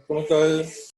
¿Cómo estás?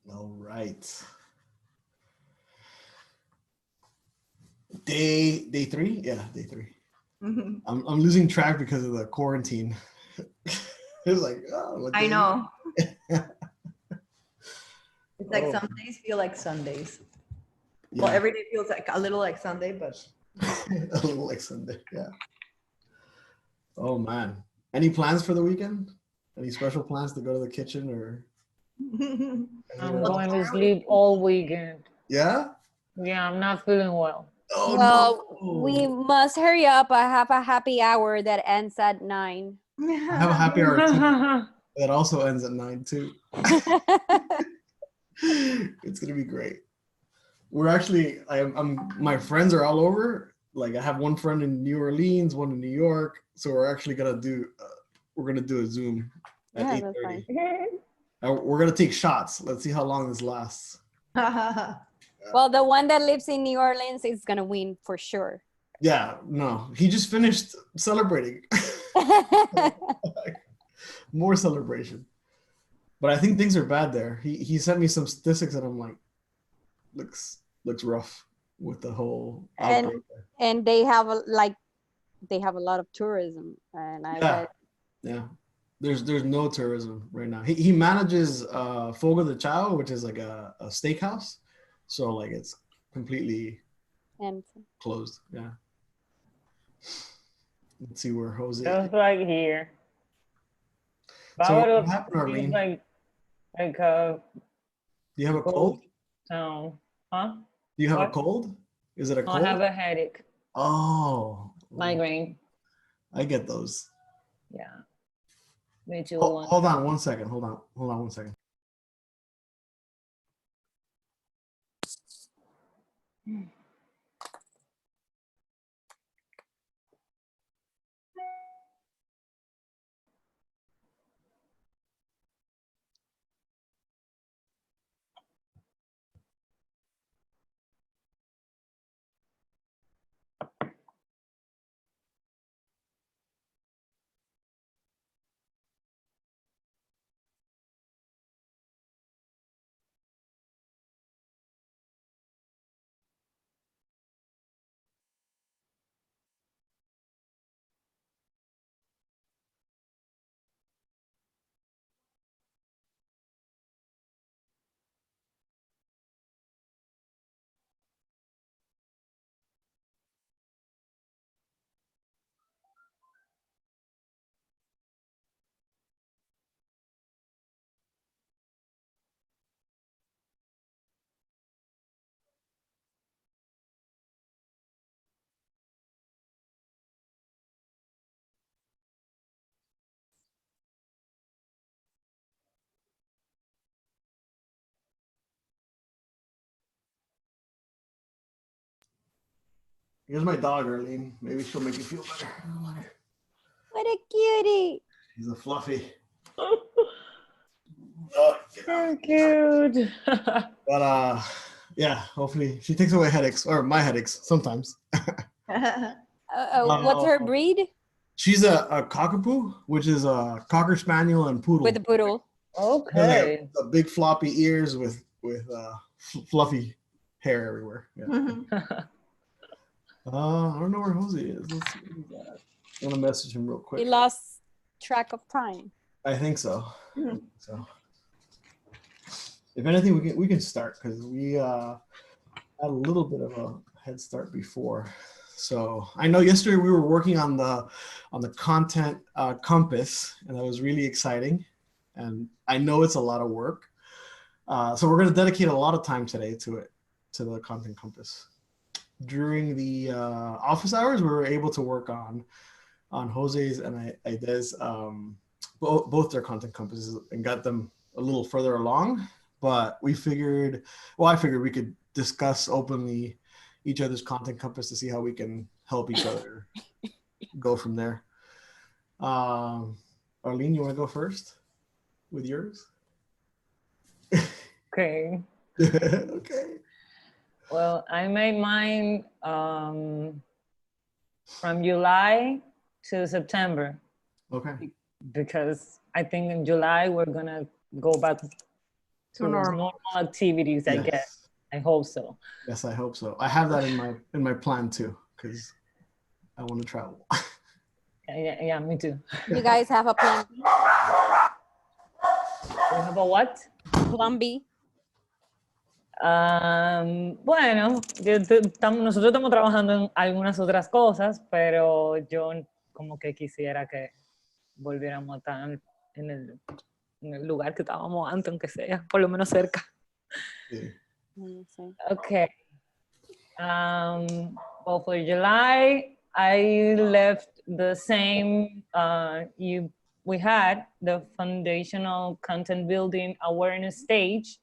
All right. Day 3? Yeah, day 3. I'm losing track because of the quarantine. It's like, oh, what I day? know. It's like Oh. some days feel like Sundays. Yeah. Well, every day feels like a little like Sunday, but A little like Sunday, yeah. Oh man. Any plans for the weekend? Any special plans to go to the kitchen or? I'm going to sleep all weekend. Yeah? Yeah, I'm not feeling well. Oh Well, no. we must hurry up. I have a happy hour that ends at 9. I have a happy hour too. That also ends at 9 too. It's gonna be great. We're actually, my friends are all over. Like I have one friend in New Orleans, one in New York. So we're actually gonna do, a Zoom at Yeah, that's 8:30. fine. We're gonna take shots. Let's see how long this lasts. Well, the one that lives in New Orleans is gonna win for sure. Yeah, no, he just finished celebrating. More celebration. But I think things are bad there. He sent me some statistics and I'm like, looks rough with the whole outbreak. And they have a lot of tourism, and I bet. Yeah. There's no tourism right now. He manages Fogo de Chao, which is like a steakhouse. So like it's completely closed. Yeah. Let's see where Jose. Just like here. So what happened, Arlene? Like do you have a cold? No. Huh? Do you have a cold? Is it a cold? I have a headache. Oh. Migraine. I get those. Yeah. Me too. Hold on one second. Hold on one second. Here's my dog, Arlene. Maybe she'll make you feel better. What a cutie. He's a fluffy. So cute. But yeah, hopefully she takes away headaches or my headaches sometimes. What's her breed? She's a cockapoo, which is a cocker spaniel and poodle. With a poodle. Okay. The big floppy ears with fluffy hair everywhere. Yeah. I don't know where Jose is. Let's see what he's at. I'm gonna message him real quick. He lost track of time. I think so. So, if anything, we can start because we had a little bit of a head start before. So I know yesterday we were working on the content compass, and that was really exciting. And I know it's a lot of work. So we're going to dedicate a lot of time today to the content compass. During the office hours, we were able to work on Jose's and Aide's both their content compasses and got them a little further along. But I figured we could discuss openly each other's content compass to see how we can help each other go from there. Arlene, you want to go first with yours? Okay. Okay. Well, I made mine from July to September Okay. because I think in July we're gonna go back to normal activities. I guess. Yes. I hope so. Yes, I hope so. I have that in my plan too, because I want to travel. Yeah, me too. You guys have a plan B? We have a what? Plan B? Bueno, nosotros estamos trabajando en algunas otras cosas, pero yo como que quisiera que volviéramos a estar en el lugar que estábamos antes, aunque sea por lo menos cerca. Sí. No sé. Okay. Well, for July, I left the same. We had the foundational content building awareness stage.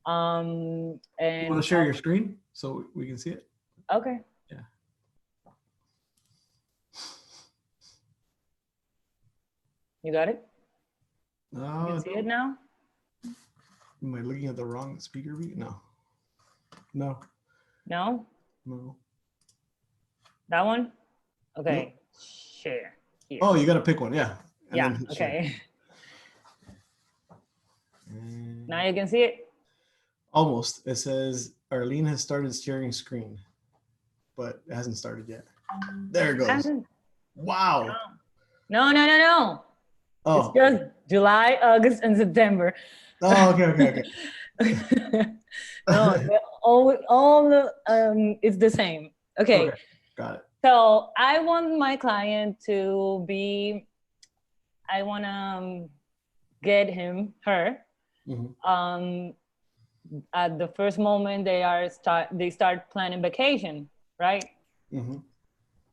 And You want to share your screen so we can see it? Okay. Yeah. You got it? You No. can see it now? Am I looking at the wrong speaker view? No. No. No? No. That one? Okay. Nope. Share. Here. Oh, you got to pick one. Yeah. And yeah. then hit share. Okay. And Now you can see it. almost. It says Arlene has started sharing screen, but it hasn't started yet. There it goes. Wow. No. Oh. It's just July, August, and September. Oh, okay. No, all it's the same. Okay. Got it. So I want my client to be, I want to get her. Mhm. At the first moment they start planning vacation, right? Mhm.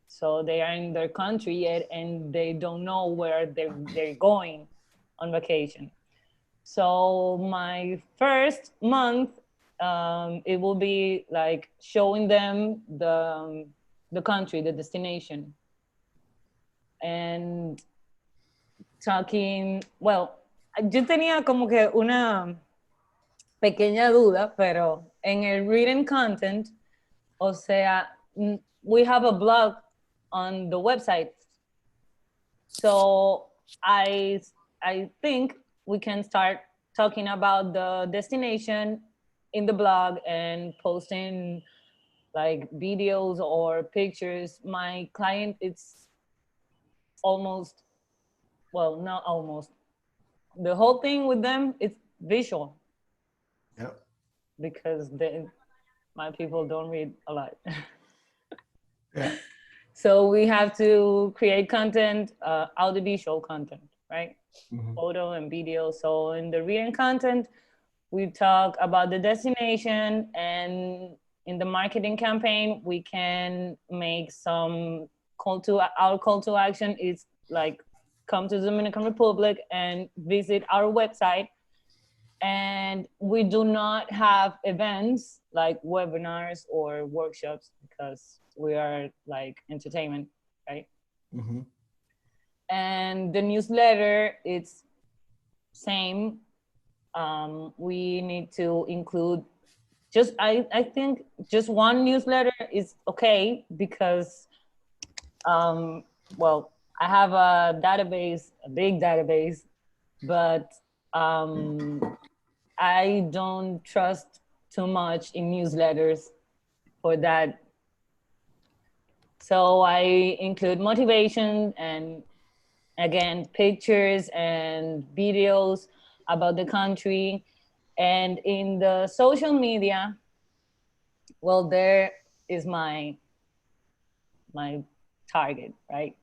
So they are in their country yet and they don't know where they're going on vacation. So my first month, it will be like showing them the country, the destination, and talking. Well, yo tenía como que una pequeña duda, pero en el written content, o sea, we have a blog on the website. So I think we can start talking about the destination in the blog and posting like videos or pictures. My client, it's almost, well, not almost. The whole thing with them is visual. Yep. Because my people don't read a lot. Yeah. So we have to create content, audiovisual content, right? Mhm. Photo and video. So in the written content, we talk about the destination, and in the marketing campaign, we can make some our call to action is like come to the Dominican Republic and visit our website. And we do not have events like webinars or workshops because we are like entertainment, right? Mm-hmm. And the newsletter, it's same. We need to include I think just one newsletter is okay because, well, I have a database, a big database, but I don't trust too much in newsletters for that. So I include motivation and again, pictures and videos about the country. And in the social media, well, there is my target, right?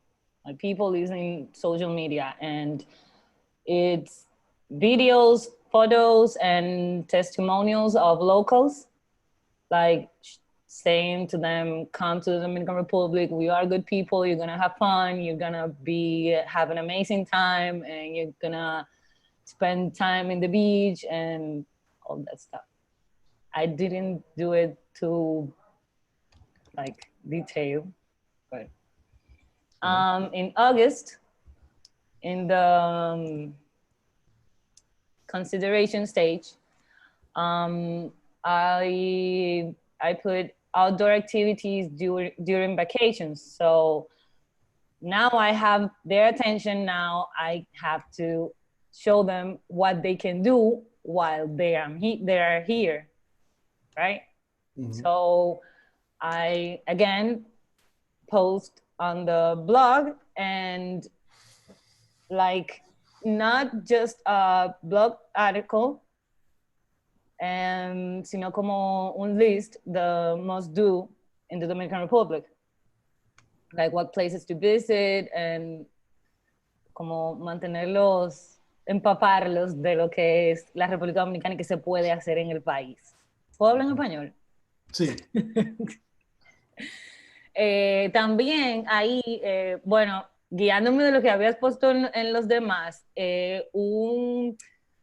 My people using social media, and it's videos, photos, and testimonials of locals, like saying to them, come to the Dominican Republic, we are good people, you're gonna have fun, you're gonna have an amazing time, and you're gonna spend time in the beach and all that stuff. I didn't do it to like detail, but in August, in the consideration stage, I I put outdoor activities during vacations. So now I have their attention. Now I have to show them what they can do while they are here, right? Mhm. So I again post on the blog, and like not just a blog article, sino como un list, the must do in the Dominican Republic, like what places to visit, and como mantenerlos, empaparlos de lo que es la República Dominicana y que se puede hacer en el país. ¿Puedo hablar en español? Sí. También ahí, bueno, guiándome de lo que habías puesto en los demás, un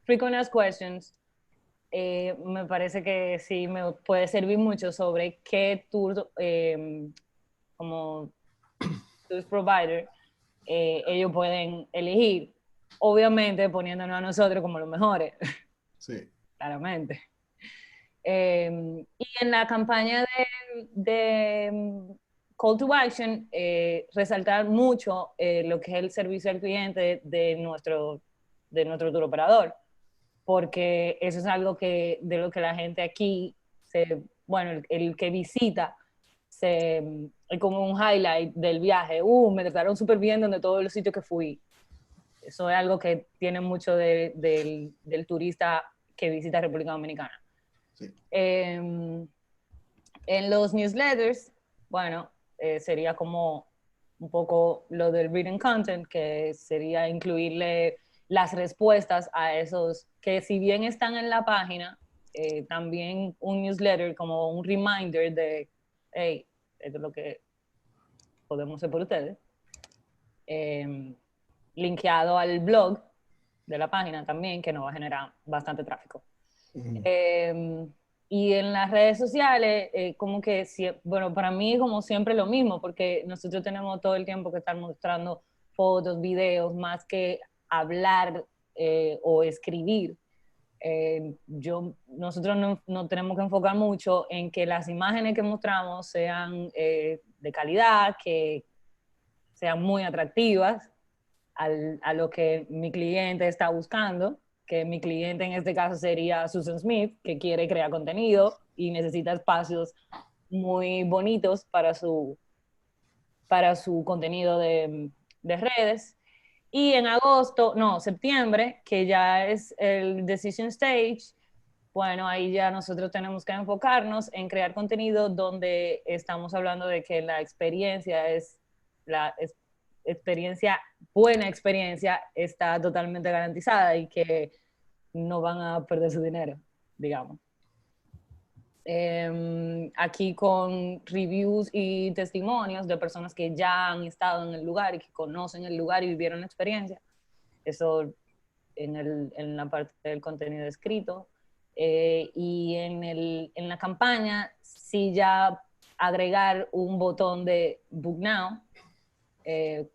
Frequent Asked Questions, me parece que sí me puede servir mucho sobre qué tour, como tour provider, ellos pueden elegir, obviamente poniéndonos a nosotros como los mejores, Sí. claramente. Y en la campaña de Call to Action, resaltar mucho lo que es el servicio al cliente de nuestro tour operador, porque eso es algo de lo que la gente aquí, bueno, el que visita, es como un highlight del viaje. Me trataron súper bien donde todos los sitios que fui. Eso es algo que tiene mucho del turista que visita República Dominicana. Sí. En los newsletters, bueno, sería como un poco lo del reading content, que sería incluirle las respuestas a esos que si bien están en la página, también un newsletter como un reminder de, hey, esto es lo que podemos hacer por ustedes. Linkeado al blog de la página también, que nos va a generar bastante tráfico. Y en las redes sociales, como que, bueno, para mí como siempre lo mismo, porque nosotros tenemos todo el tiempo que estar mostrando fotos, videos, más que hablar o escribir. Nosotros no tenemos que enfocar mucho en que las imágenes que mostramos sean de calidad, que sean muy atractivas a lo que mi cliente está buscando, que mi cliente en este caso sería Susan Smith, que quiere crear contenido y necesita espacios muy bonitos para su contenido de redes. Y en septiembre, que ya es el Decision Stage, bueno, ahí ya nosotros tenemos que enfocarnos en crear contenido donde estamos hablando de que la experiencia buena experiencia está totalmente garantizada y que no van a perder su dinero, digamos. Aquí con reviews y testimonios de personas que ya han estado en el lugar y que conocen el lugar y vivieron la experiencia. Eso en la parte del contenido escrito. Y en la campaña, sí ya agregar un botón de Book Now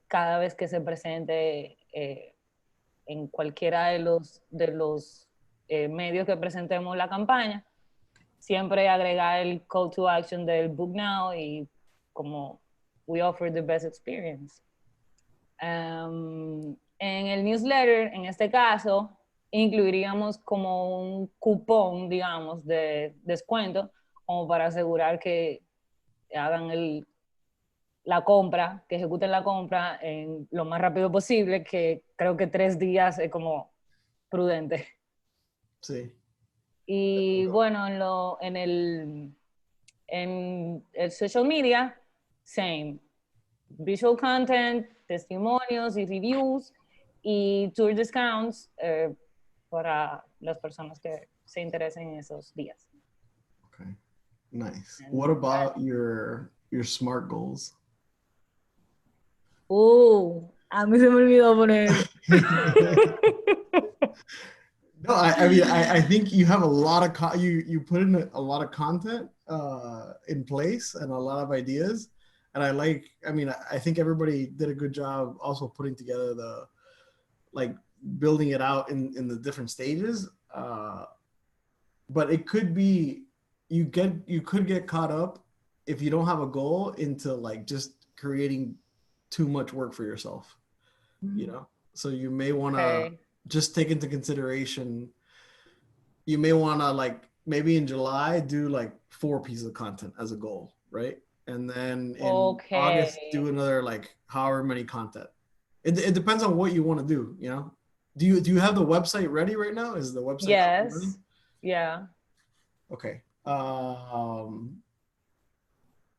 cada vez que se presente en cualquiera de los medios que presentemos la campaña, siempre agregar el call to action del Book Now y como we offer the best experience. En el newsletter, en este caso, incluiríamos como un cupón, digamos, de descuento, como para asegurar que hagan la compra, que ejecuten la compra en lo más rápido posible, que creo que 3 días es como prudente. Sí. Y bueno, en el social media, same. Visual content, testimonios y reviews y tour discounts para las personas que se interesen en esos días. Okay. Nice. What about your SMART goals? A mí se me olvidó poner. No, I mean, I think you have a lot of you put in a lot of content in place and a lot of ideas, and I think everybody did a good job also putting together building it out in the different stages. But it could be you could get caught up if you don't have a goal into like just creating too much work for yourself, you know? So you may want to Okay. just take into consideration, you may want to like maybe in July do like 4 pieces of content as a goal, right? And then in August Okay. do another like however many content. It depends on what you want to do, you know? Do you have the website ready right now? Is the website up and running? Yes. Yeah. Okay.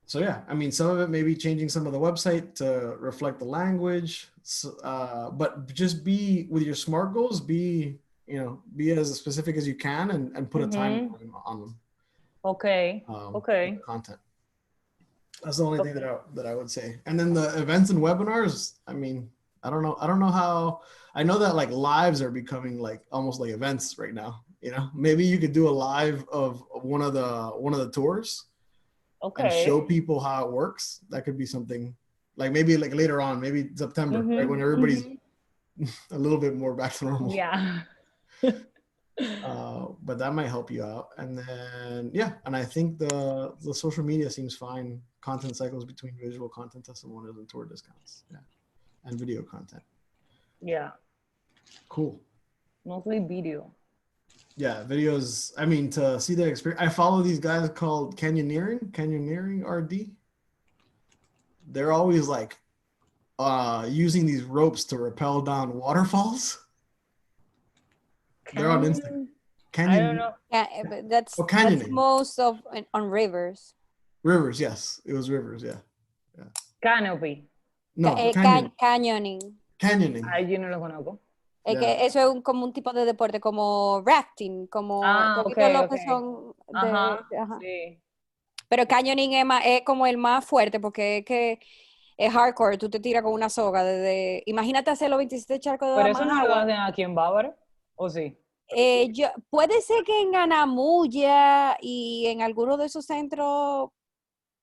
So yeah, I mean, some of it may be changing some of the website to reflect the language, but just be with your SMART goals, be as specific as you can and put a time frame on them. Okay. With the content. That's the only thing Okay. that I would say. And then the events and webinars, I mean, I don't know how. I know that like lives are becoming like almost like events right now. You know, maybe you could do a live of one of the tours and show Okay. people how it works. That could be something like maybe like later on, maybe September, right when everybody's a little bit more back to normal. Yeah. But that might help you out. And then yeah, and I think the social media seems fine. Content cycles between visual content testimonials and tour discounts. Yeah, and video content. Yeah. Cool. Mostly video. Yeah, videos. I mean, to see the experience. I follow these guys called Canyoneering RD. They're always like using these ropes to rappel down waterfalls. They're on Instagram. I don't know. Yeah, but that's canyoning. most of on rivers. Rivers, yes. It was rivers, yeah. Canopy. No, canyoning. Canyoning. Canyoning. Ay, yo no lo conozco. Es que eso es como un tipo de deporte, como rafting, como todos los que son Ajá, ajá. sí. Pero canyoning es como el más fuerte porque es que es hardcore, tú te tiras con una soga desde, imagínate hacer los 27 charcos de Pero eso no lo Managua. hacen aquí en Bávaro, ¿o sí? Puede ser que en Anamuya y en alguno de esos centros,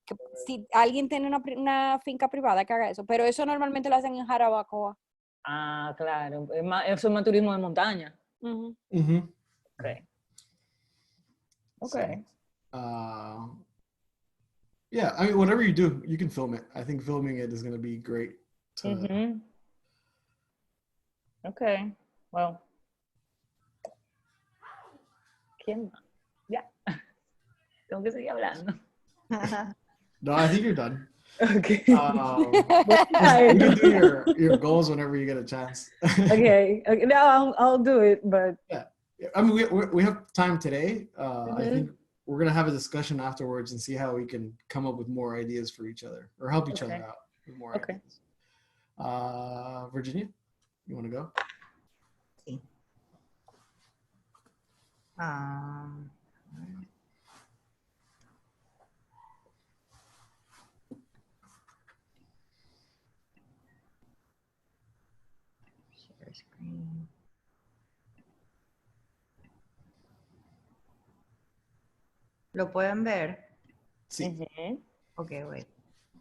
que si alguien tiene una finca privada que haga eso, pero eso normalmente lo hacen en Jarabacoa. Ah, claro. Eso es más turismo de montaña. Okay. Okay. So, yeah, I mean, whatever you do, you can film it. I think filming it is going to be great. Okay. Well. ¿Quién más? Ya. Tengo que seguir hablando. No, I think you're done. Okay. You can do your goals whenever you get a chance. Okay. No, I'll do it, but yeah. I mean, we have time today. I think we're gonna have a discussion afterwards and see how we can come up with more ideas for each other or help each other out with more ideas. Virginia, you want to go? Sí. Share screen. ¿Lo pueden ver? Sí. Ok, wait.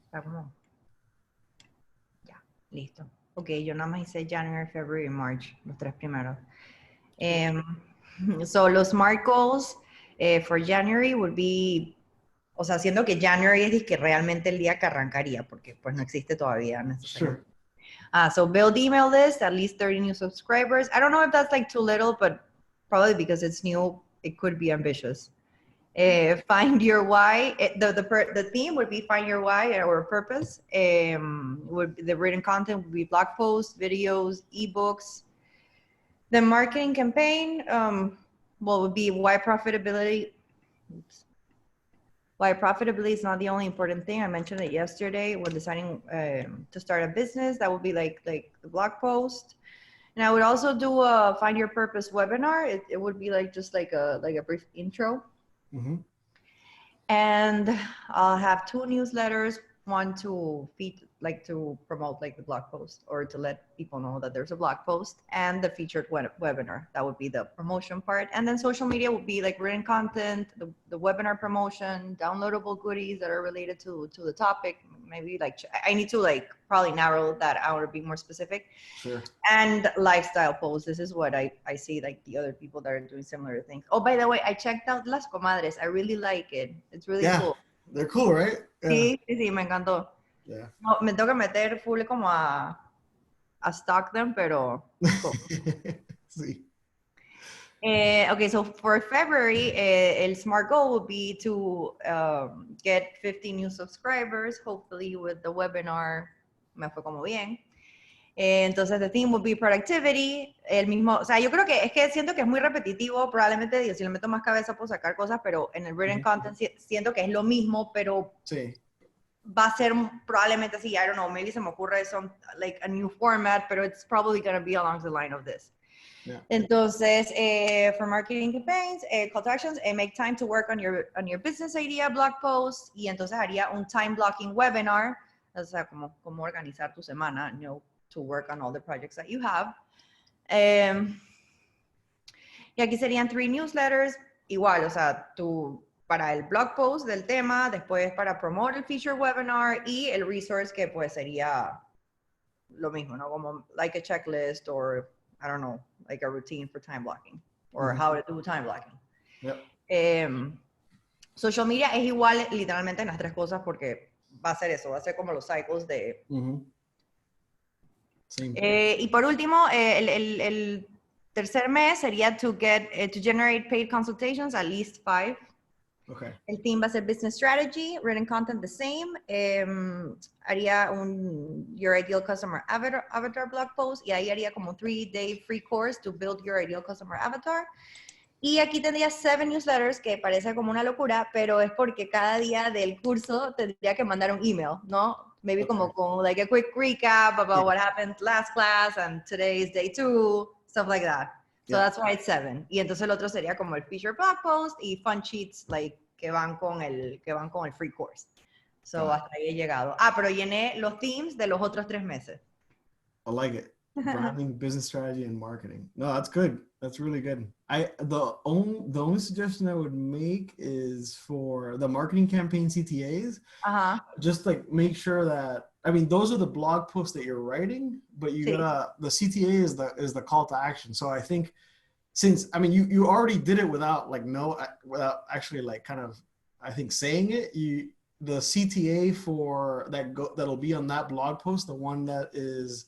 Está como... Ya, listo. Ok, yo nada más hice January, February, March, los 3 primeros. So los SMART goals for January would be, o sea, siendo que January es que realmente el día que arrancaría, porque pues no existe todavía necesariamente. Sure. So build email list, at least 30 new subscribers. I don't know if that's like too little, but probably because it's new, it could be ambitious. Find your why. The theme would be find your why or purpose. The written content would be blog posts, videos, ebooks. The marketing campaign, would be why profitability. Oops. Why profitability is not the only important thing. I mentioned it yesterday when deciding to start a business. That would be like the blog post. And I would also do a find your purpose webinar. It would be just like a brief intro. And I'll have 2 newsletters, one to to promote the blog post or to let people know that there's a blog post, and the featured webinar. That would be the promotion part. And then social media would be written content, the webinar promotion, downloadable goodies that are related to the topic, maybe like I need to like probably narrow that out or be more specific. Sure. And lifestyle posts. This is what I see like the other people that are doing similar things. Oh, by the way, I checked out Las Comadres. I really like it. It's really cool. They're cool, right? Yeah. Sí, me encantó. Yeah. No, me tengo que meter full como a stock them, pero cool. Sí. Okay, so for February, el SMART goal would be to get 50 new subscribers, hopefully with the webinar, me fue como bien. Entonces, the theme would be productivity, el mismo, o sea, yo creo que es que siento que es muy repetitivo, probablemente digo, si le meto más cabeza puedo sacar cosas, pero en el written content siento que es lo mismo, pero Sí. va a ser probablemente así, I don't know, maybe se me ocurre some, like a new format, pero it's probably going to be along the line of this. Yeah. Entonces, for marketing campaigns, call to actions, make time to work on your business idea, blog post, y entonces haría un time blocking webinar, o sea, como organizar tu semana, you know, to work on all the projects that you have. Y aquí serían 3 newsletters, igual, o sea, para el blog post del tema, después para promote el feature webinar y el resource que pues sería lo mismo, ¿no? Como like a checklist or, I don't know, like a routine for time blocking or how to do time blocking. Yep. Social media es igual literalmente en las 3 cosas porque va a ser eso, va a ser como los cycles de... y por último, el tercer mes sería to generate paid consultations, at least 5. Okay. El theme va a ser business strategy, written content the same. Haría un your ideal customer avatar blog post y ahí haría como 3-day free course to build your ideal customer avatar. Y aquí tendría 7 newsletters, que parece como una locura, pero es porque cada día del curso tendría que mandar un email, ¿no? Maybe como con like a quick recap about what happened last class and today's day 2, stuff like that. So that's why it's 7. Y entonces el otro sería como el feature blog post y fun sheets like que van con el free course. So hasta ahí he llegado. Pero llené los themes de los otros 3 meses. I like it. Branding, business strategy, and marketing. No, that's good. That's really good. The only suggestion I would make is for the marketing campaign CTAs. Just like make sure that, I mean, those are the blog posts that you're writing, but you gotta, the CTA is the call to action. So I think since, I mean, you already did it without without actually like kind of, I think saying it, the CTA for that'll be on that blog post, the one that is,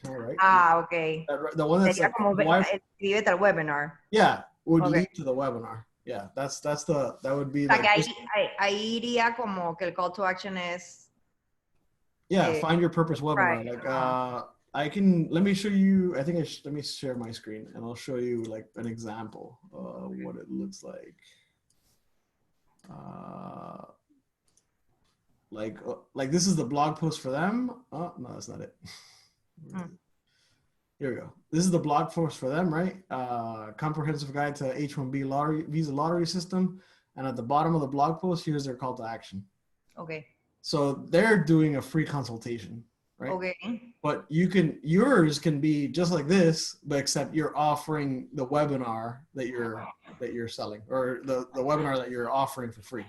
right? Okay. The one that's like, escríbete al webinar. Yeah, would lead to the webinar. Yeah, that would be like, ahí iría como que el call to action es find your purpose webinar. Like let me show you, I think let me share my screen and I'll show you like an example of what it looks like. Like this is the blog post for them. Oh, no, that's not it. Here we go. This is the blog post for them, right? Comprehensive guide to H-1B visa lottery system. And at the bottom of the blog post, here's their call to action. Okay. So they're doing a free consultation, right? Okay. But yours can be just like this, but except you're offering the webinar that you're selling, or the webinar that you're offering for free.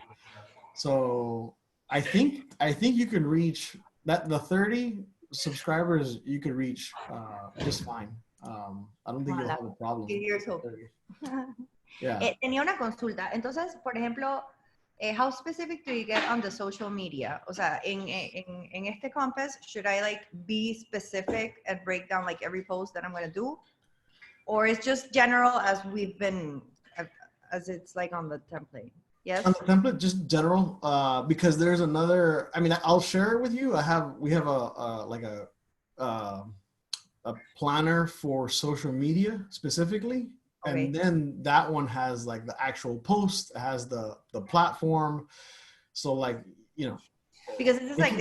So I think you can reach the 30 subscribers, you could reach just fine. I don't think you'll have a problem. Yeah. Tenía una consulta. Entonces, por ejemplo, how specific do you get on the social media? O sea, en este compass, should I like be specific and break down like every post that I'm going to do? Or it's just general as as it's like on the template? Yes. On the template, just general, because there's another, I mean, I'll share it with you. We have a planner for social media specifically. Okay. And then that one has like the actual post, has the platform. So like, you know. Because it's like,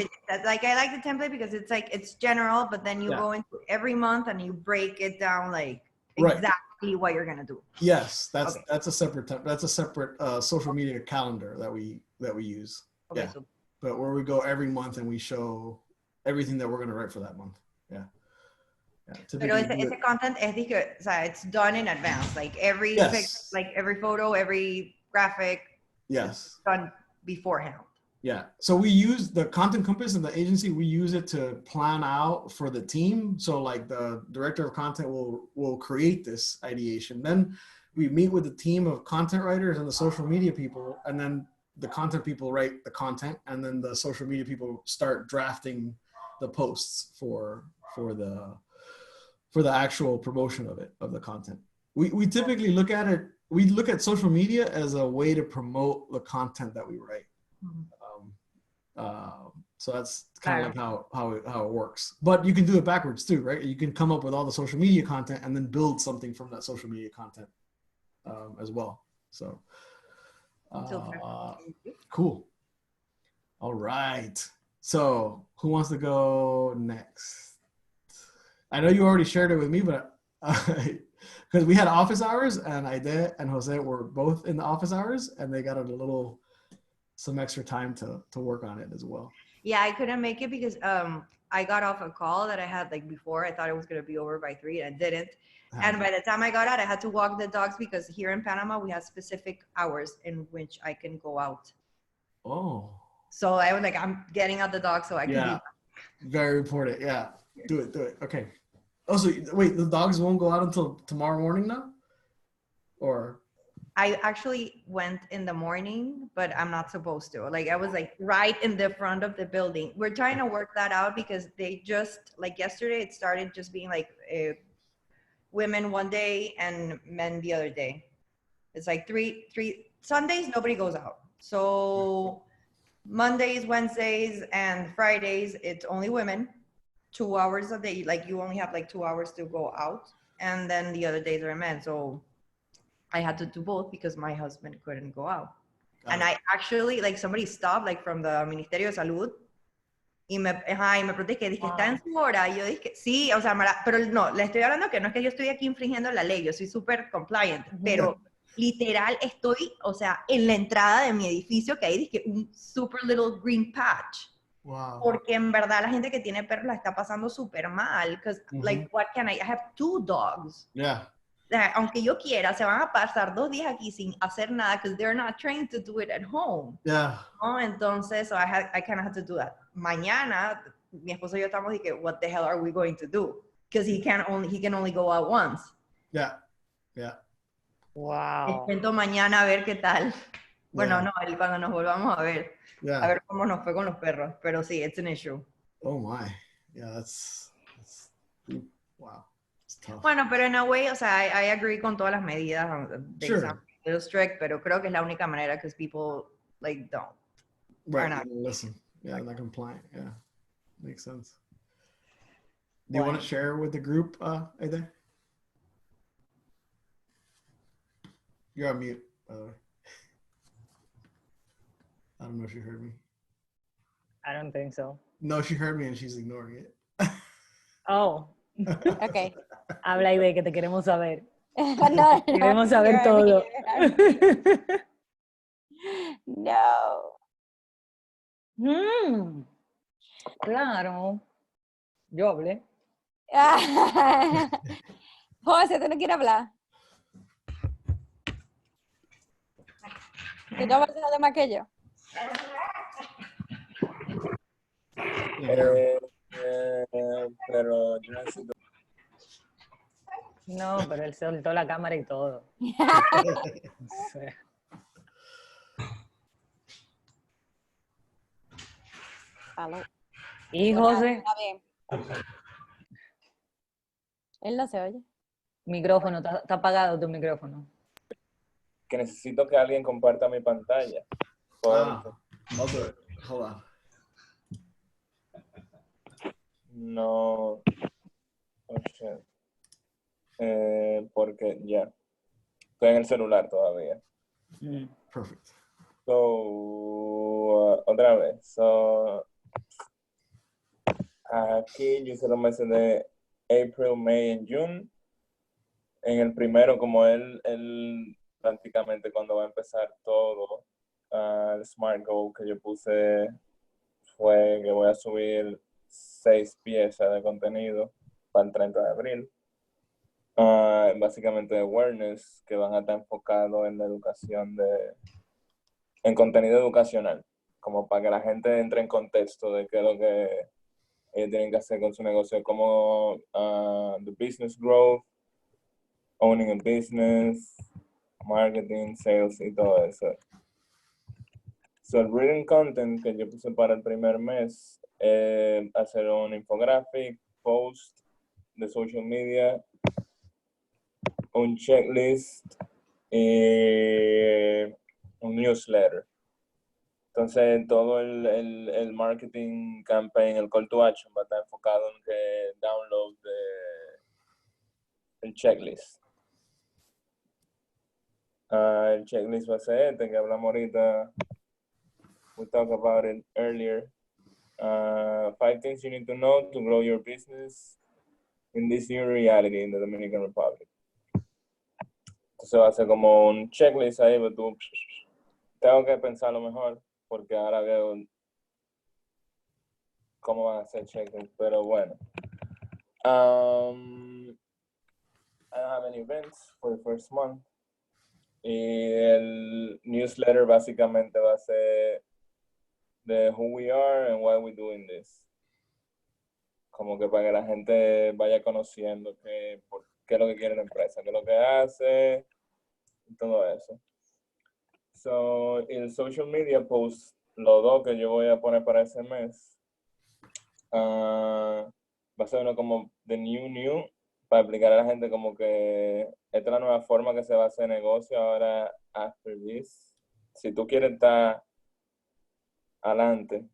I like the template because it's like, it's general, but then you go into every month and you break it down like exactly what you're gonna do. Yes, that's a separate social media calendar that we use. Okay, yeah, but where we go every month and we show everything that we're gonna write for that month. Yeah. Pero ese content es o sea, it's done in advance, like every picture, like every photo, every graphic. Yes. Done beforehand. Yeah. So we use the Content Compass in the agency. We use it to plan out for the team. So like the director of content will create this ideation. Then we meet with the team of content writers and the social media people, and then the content people write the content, and then the social media people start drafting the posts for the actual promotion of the content. We typically look at it. We look at social media as a way to promote the content that we write. So that's kind of like how it works. But you can do it backwards too, right? You can come up with all the social media content and then build something from that social media content as well. So cool. All right. So who wants to go next? I know you already shared it with me, but because we had office hours, and Aide and Jose were both in the office hours, and they got some extra time to work on it as well. Yeah, I couldn't make it because I got off a call that I had like before. I thought it was going to be over by 3 and it didn't. And by the time I got out, I had to walk the dogs because here in Panama, we have specific hours in which I can go out. Oh. So I was like, I'm getting out the dog so I can Yeah. Very important. Yeah. Do it. Okay. Oh, so wait, the dogs won't go out until tomorrow morning now? Or? I actually went in the morning, but I'm not supposed to. Like I was like right in the front of the building. We're trying to work that out because they just like yesterday it started just being like women one day and men the other day. It's like three Sundays nobody goes out. So Mondays, Wednesdays, and Fridays it's only women. 2 hours a day. Like you only have like 2 hours to go out, and then the other days are men. So I had to do both because my husband couldn't go out. And I actually, like, somebody stopped, like, from the Ministerio de Salud, y me protege, dije, está en su hora. Y yo dije, sí, o sea, pero no, le estoy hablando que no es que yo estoy aquí infringiendo la ley, yo soy súper compliant, pero literal estoy, o sea, en la entrada de mi edificio, que hay, dije, un super little green patch. Wow. Porque en verdad la gente que tiene perros la está pasando súper mal, because, like, what can I have 2 dogs. Yeah. Aunque yo quiera, se van a pasar 2 días aquí sin hacer nada because they're not trained to do it at home. Yeah. ¿No? Entonces, so I kind of had to do that. Mañana, mi esposo y yo estamos de que, what the hell are we going to do? Because he can only go out once. Yeah. Yeah. Wow. Intento mañana a ver qué tal. Bueno, Yeah. no, cuando nos volvamos a ver. Yeah. A ver cómo nos fue con los perros. Pero sí, it's an issue. Oh my. Yeah, that's wow. Bueno, pero en a way, o sea, I agree con todas las medidas. They Sure. sound a little strict, pero creo que es la única manera because people, like, don't. Right. not. Listen. Yeah, not compliant. Yeah. Makes sense. Do you want to share with the group, Aide? You're on mute, by the way. I don't know if you heard me. I don't think so. No, she heard me and she's ignoring it. Oh. Okay. Habla y de que te queremos saber. No, Queremos saber todo. No. Claro. Yo hablé. José, ¿tú no quieres hablar? ¿Tú no vas a hablar más que yo? Pero yo necesito. No, pero él soltó la cámara y todo. Sí. Aló. ¿Y José? Está bien. Él no se oye. Micrófono, está apagado tu micrófono. Que necesito que alguien comparta mi pantalla. I'll do it. Hold on. No. Oh, shit. Porque ya. Estoy en el celular todavía. Perfect. So, otra vez. So, aquí yo se lo mencioné April, May y June. En el primero, como él prácticamente cuando va a empezar todo, el SMART Goal que yo puse fue que voy a subir 6 piezas de contenido para el 30 de abril. Básicamente awareness, que van a estar enfocados en la educación en contenido educacional. como para que la gente entre en contexto de qué es lo que ellos tienen que hacer con su negocio, como the business growth, owning a business, marketing, sales y todo eso. So, el reading content que yo puse para el primer mes, hacer un infographic, post de social media, un checklist y un newsletter. Entonces, todo el marketing campaign, el call to action va a estar enfocado en que download el checklist. El checklist va a ser este que hablamos ahorita. We talked about it earlier. 5 things you need to know to grow your business in this new reality in the Dominican Republic. Entonces va a ser como un checklist ahí, pero tú tengo que pensarlo mejor porque ahora veo cómo van a hacer checklists, pero bueno. I don't have any events for the first month. Y el newsletter básicamente va a ser de who we are and why we're doing this. Como que para que la gente vaya conociendo qué es lo que quiere la empresa, qué es lo que hace, y todo eso. So, el social media post, los dos que yo voy a poner para ese mes, va a ser uno como the new, para explicar a la gente como que esta es la nueva forma que se va a hacer negocio ahora after this. Si tú quieres estar adelante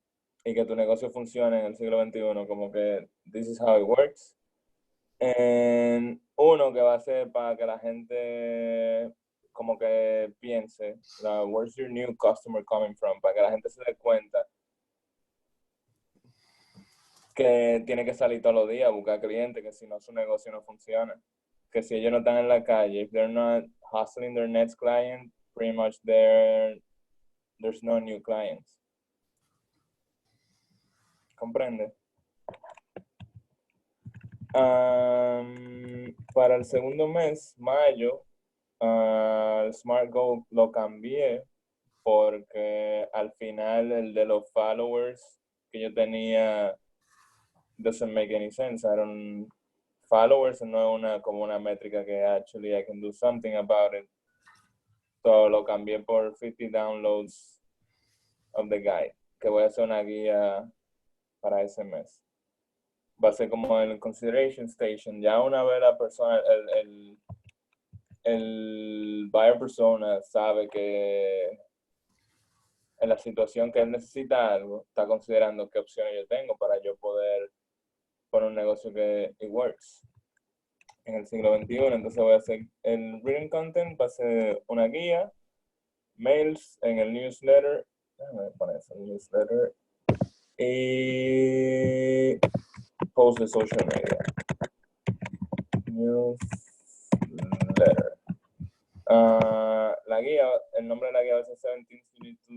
y que tu negocio funcione en el siglo XXI, como que this is how it works. And uno que va a ser para que la gente como que piense, where's your new customer coming from? Para que la gente se dé cuenta que tiene que salir todos los días a buscar clientes, que si no su negocio no funciona. Que si ellos no están en la calle, if they're not hustling their next client, pretty much there's no new clients. ¿Comprende? Para el segundo mes, mayo, el Smart Goal lo cambié porque al final el de los followers que yo tenía doesn't make any sense. Followers no es como una métrica que actually I can do something about it. So lo cambié por 50 downloads of the guide, que voy a hacer una guía para ese mes. Va a ser como el consideration station. Ya una vez la persona, el buyer persona sabe que en la situación que él necesita algo, está considerando qué opciones yo tengo para yo poder poner un negocio que it works en el siglo XXI. Entonces voy a hacer el reading content, va a ser una guía, mails en el newsletter, déjame poner eso, el newsletter, y post de social media. Newsletter. La guía, el nombre de la guía va a ser 7 things you need to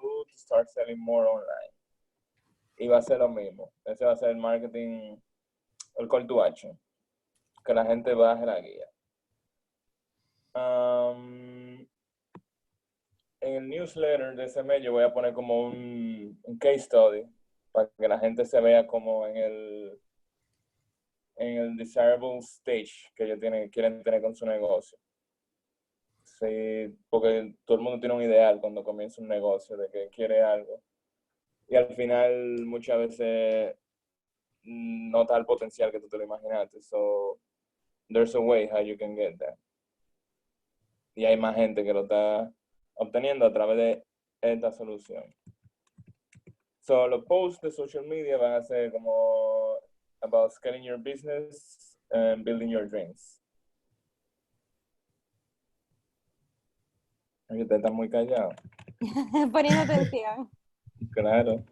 do to start selling more online. Y va a ser lo mismo. Ese va a ser el marketing, el call to action. Que la gente baje la guía. En el newsletter de ese mes yo voy a poner como un case study para que la gente se vea como en el desirable stage que ellos quieren tener con su negocio. Sí, porque todo el mundo tiene un ideal cuando comienza un negocio de que quiere algo. Y al final muchas veces no está el potencial que tú te lo imaginaste. So, there's a way how you can get that. Y hay más gente que lo está obteniendo a través de esta solución. So, los posts de social media van a ser como about scaling your business and building your dreams. Usted está muy callado. Poniendo atención. Claro.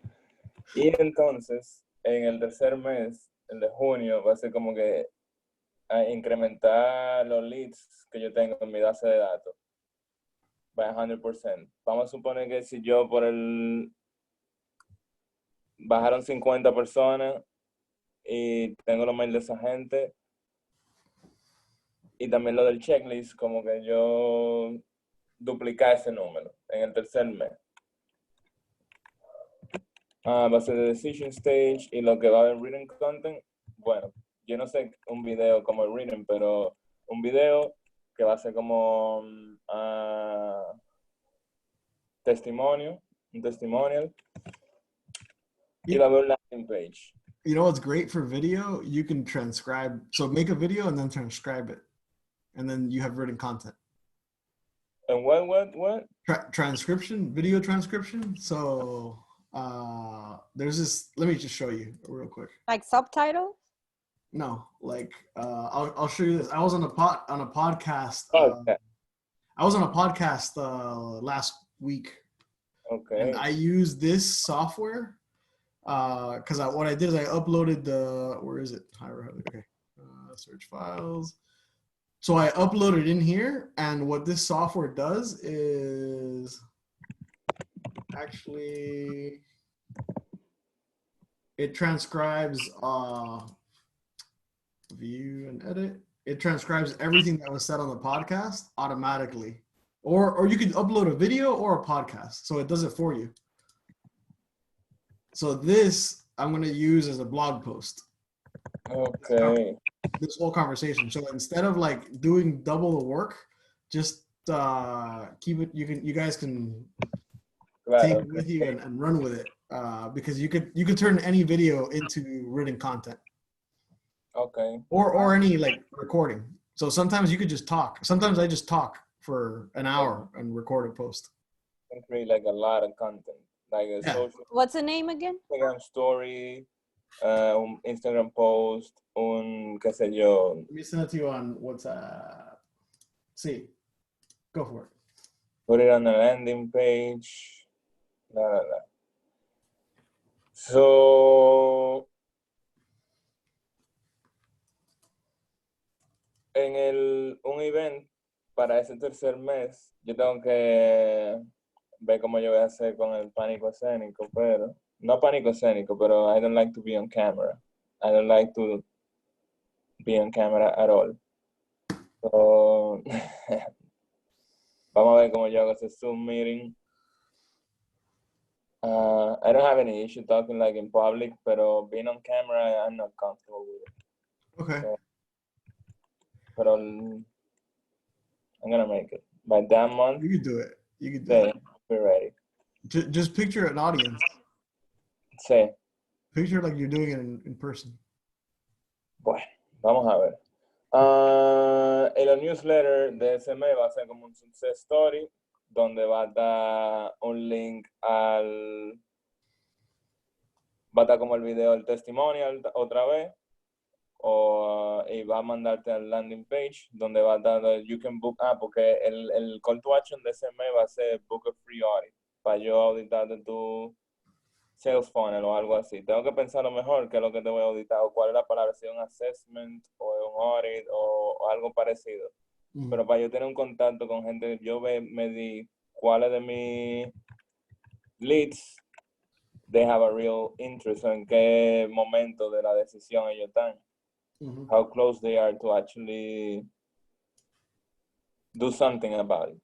Y entonces, en el tercer mes, el de junio, va a ser como que a incrementar los leads que yo tengo en mi base de datos. By 100%. Vamos a suponer que si yo bajaron 50 personas y tengo los mails de esa gente y también lo del checklist, como que yo duplicar ese número en el tercer mes. Va a ser the decision stage y lo que va a haber written content, bueno, yo no sé un video como el written, pero un video que va a ser como testimonio, un testimonial, y va a haber un landing page. You know what's great for video? You can transcribe. So make a video and then transcribe it, and then you have written content. And what? Transcription, video transcription. So there's this. Let me just show you real quick. Like subtitles? No, like I'll show you this. I was on a podcast. Okay. I was on a podcast last week, Okay. and I used this software because what I did is I uploaded the where is it? Okay, search files. So I uploaded in here, and what this software does is actually it transcribes view and edit. It transcribes everything that was said on the podcast automatically. Or you could upload a video or a podcast. So it does it for you. So this I'm going to use as a blog post. Okay. This whole conversation. So instead of like doing double the work, just keep it. You guys can take it with you and run with it because you could turn any video into written content. Okay. Or any like recording. So sometimes you could just talk. Sometimes I just talk for an hour and record a post. You can create like a lot of content, like a social What's the name again? Instagram story, un Instagram post, qué sé yo. Let me send it to you on WhatsApp. See, go for it. Put it on the landing page. Blah. So, en un event para ese tercer mes, yo tengo que ver cómo yo voy a hacer con el pánico escénico, pero no pánico escénico, pero I don't like to be on camera. I don't like to be on camera at all. So, vamos a ver cómo yo hago ese Zoom meeting. I don't have any issue talking like in public, pero being on camera, I'm not comfortable with it. Okay. So, but I'm gonna make it. By that month, You can do it. You can do it. be ready. Just picture an audience. Sí. Picture like you're doing it in person. Bueno, vamos a ver. El newsletter de ese mes va a ser como un success story, donde va a dar un link va a estar como el video del testimonial otra vez, y va a mandarte al landing page, donde va a dar you can book, porque el call to action de ese mes va a ser book a free audit, para yo auditarte tu sales funnel o algo así. Tengo que pensar lo mejor qué es lo que te voy a auditar, o cuál es la palabra, si es un assessment o un audit o algo parecido. Pero para yo tener un contacto con gente, yo me di cuáles de mis leads they have a real interest, en qué momento de la decisión ellos están. How close they are to actually do something about it.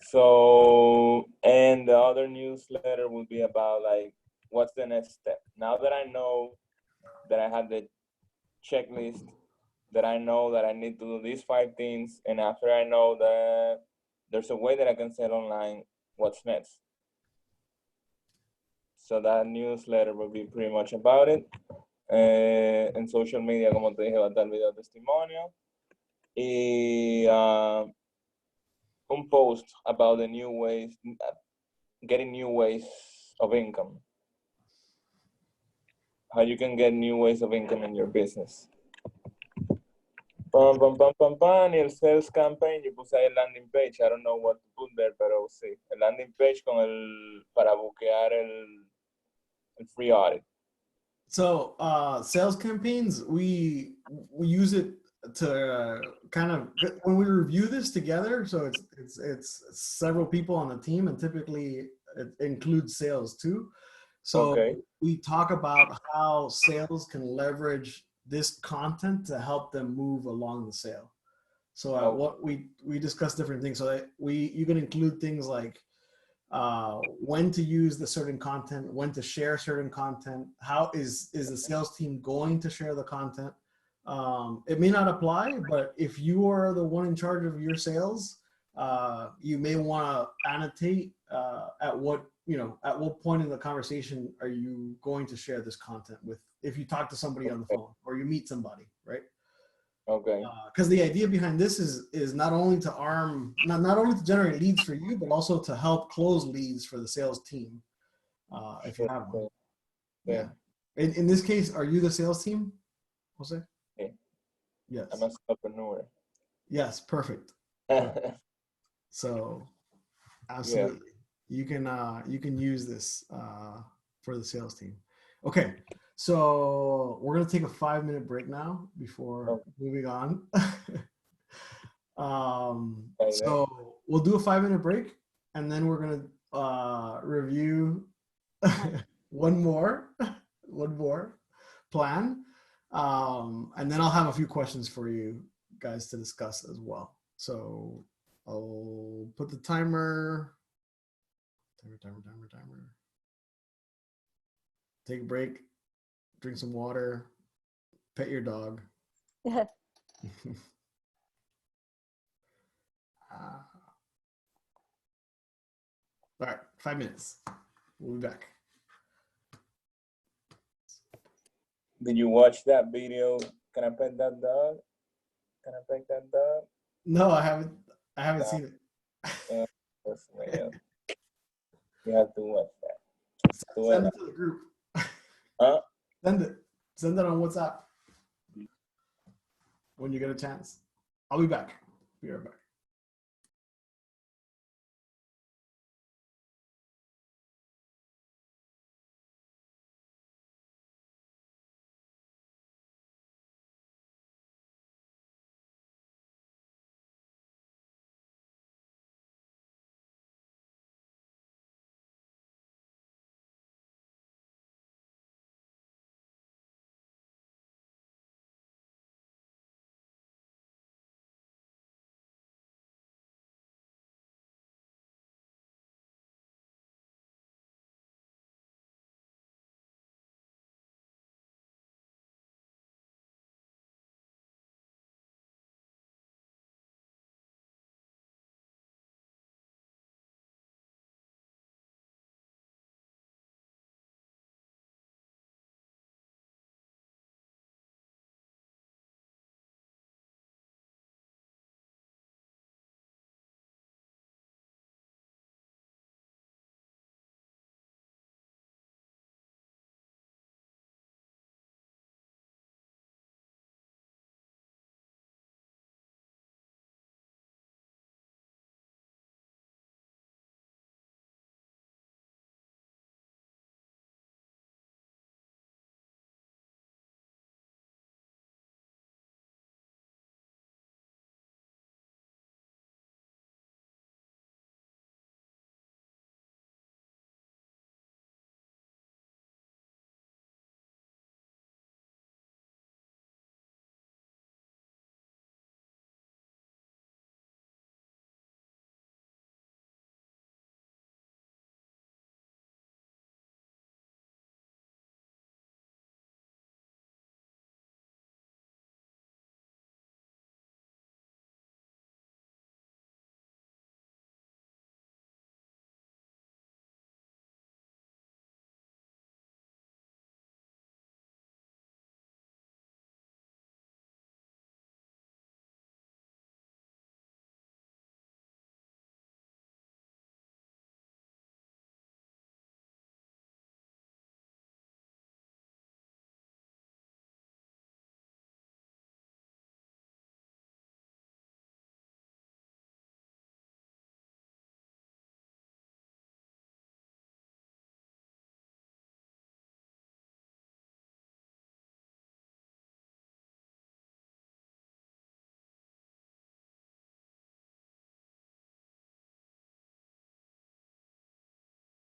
So, and the other newsletter will be about like, what's the next step? Now that I know that I have the checklist, that I know that I need to do these 5 things, and after I know that there's a way that I can sell online, what's next? So that newsletter will be pretty much about it. En social media, como te dije, va a estar el video testimonio. Y un post about the new ways, getting new ways of income. How you can get new ways of income in your business. Y el sales campaign, yo puse ahí el landing page. I don't know what to put there, pero sí. El landing page para buquear el free audit. So sales campaigns, we use it to kind of when we review this together. So it's several people on the team, and typically it includes sales too. So we talk about how sales can leverage this content to help them move along the sale. So what we discuss different things. So that you can include things like when to use the certain content, when to share certain content, how is the sales team going to share the content. It may not apply, but if you are the one in charge of your sales, you may want to annotate at what point in the conversation are you going to share this content with, if you talk to somebody on the phone or you meet somebody, right? Okay. Because the idea behind this is not only to not only to generate leads for you, but also to help close leads for the sales team, if you have one. Yeah. In this case, are you the sales team, Jose? Yeah. Yes. I'm an entrepreneur. Yes, perfect. So absolutely, you can use this for the sales team. Okay, so we're gonna take a 5-minute break now before moving on. So we'll do a 5-minute break, and then we're gonna review one more plan, and then I'll have a few questions for you guys to discuss as well. So I'll put the timer. Take a break, drink some water, pet your dog. All right, 5 minutes. We'll be back. Did you watch that video? Can I pet that dog? Can I pet that dog? No, I haven't seen it. Man. You have to watch that. Send it to the group. Huh? Send it on WhatsApp when you get a chance. I'll be back. Be right back.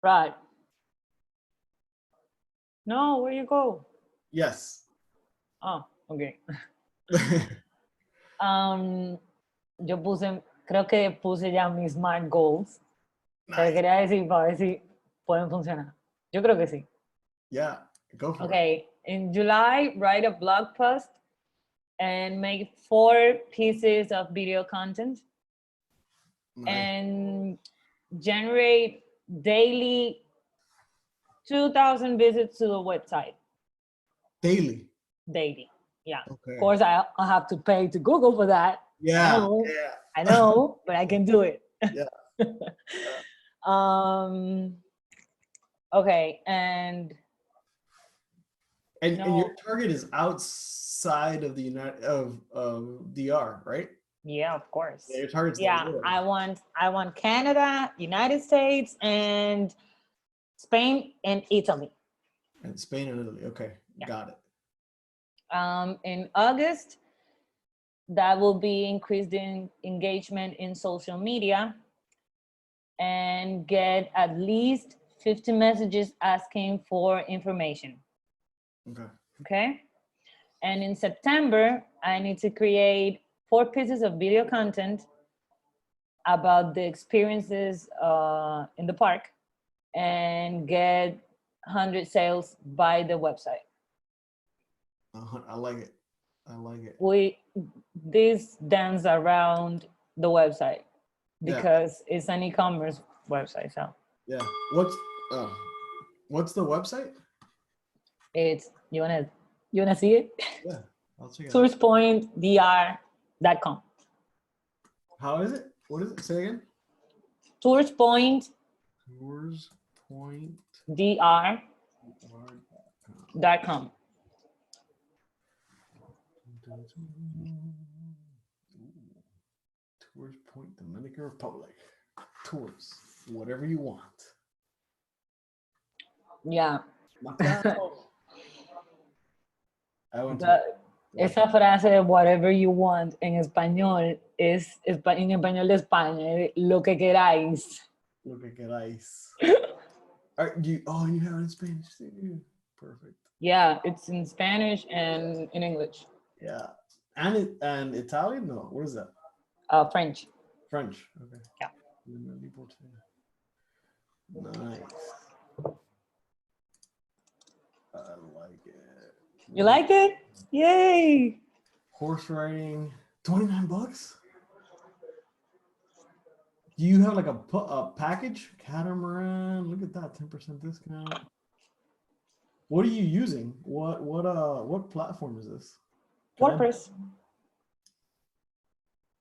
Right. No, where you go? Yes. Oh, okay. Yo creo que puse ya mis SMART goals. Pero quería decir para ver si pueden funcionar. Yo creo que sí. Yeah, go for it. Okay, in July, write a blog post and make 4 pieces of video content Nice. and generate daily 2,000 visits to the website. Daily. Daily. Yeah. Okay. Of course, I have to pay to Google for that. Yeah. No. Yeah. I know, but I can do it. Yeah. Okay, and And no, your target is outside of the DR, right? yeah, of course. Yeah, your target's the Yeah, world. I want Canada, United States, and Spain and Italy. And Spain and Italy. Okay, Yeah. got it. In August, that will be increased in engagement in social media and get at least 50 messages asking for information. Okay. Okay. And in September, I need to create 4 pieces of video content about the experiences in the park and get 100 sales by the website. I like it. I like it. This dance around the website Yeah. because it's an e-commerce website. So Yeah. What's the website? it's you wanna see it? Yeah, I'll check it out. Tourspointdr.com. How is it? What is it? Say again. Tourspointdr.com. Tourspoint. Tours Point, Dominican Republic. Tours, whatever you want. Yeah. Macao. I went to Esa frase de whatever you want en español es en español de España, lo que queráis. Lo que queráis. You have it in Spanish too. Perfect. Yeah, it's in Spanish and in English. Yeah. And Italian? No, what is that? French. French. Okay. Yeah. Nice. I like it. You like it? Yay! Horse riding, $29. Do you have like a package? Catamaran. Look at that, 10% discount. What are you using? What platform is this? WordPress.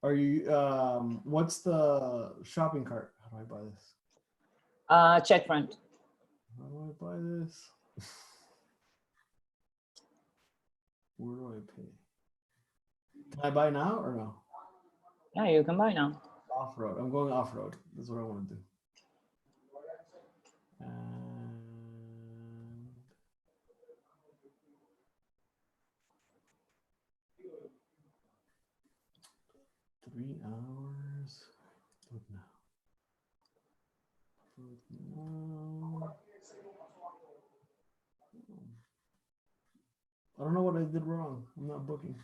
Are you what's the shopping cart? How do I buy this? Check front. How do I buy this? Where do I pay? Can I buy now or no? Yeah, you can buy now. Off-road. I'm going off-road. That's what I want to do. And 3 hours. Look now. I don't know what I did wrong. I'm not booking.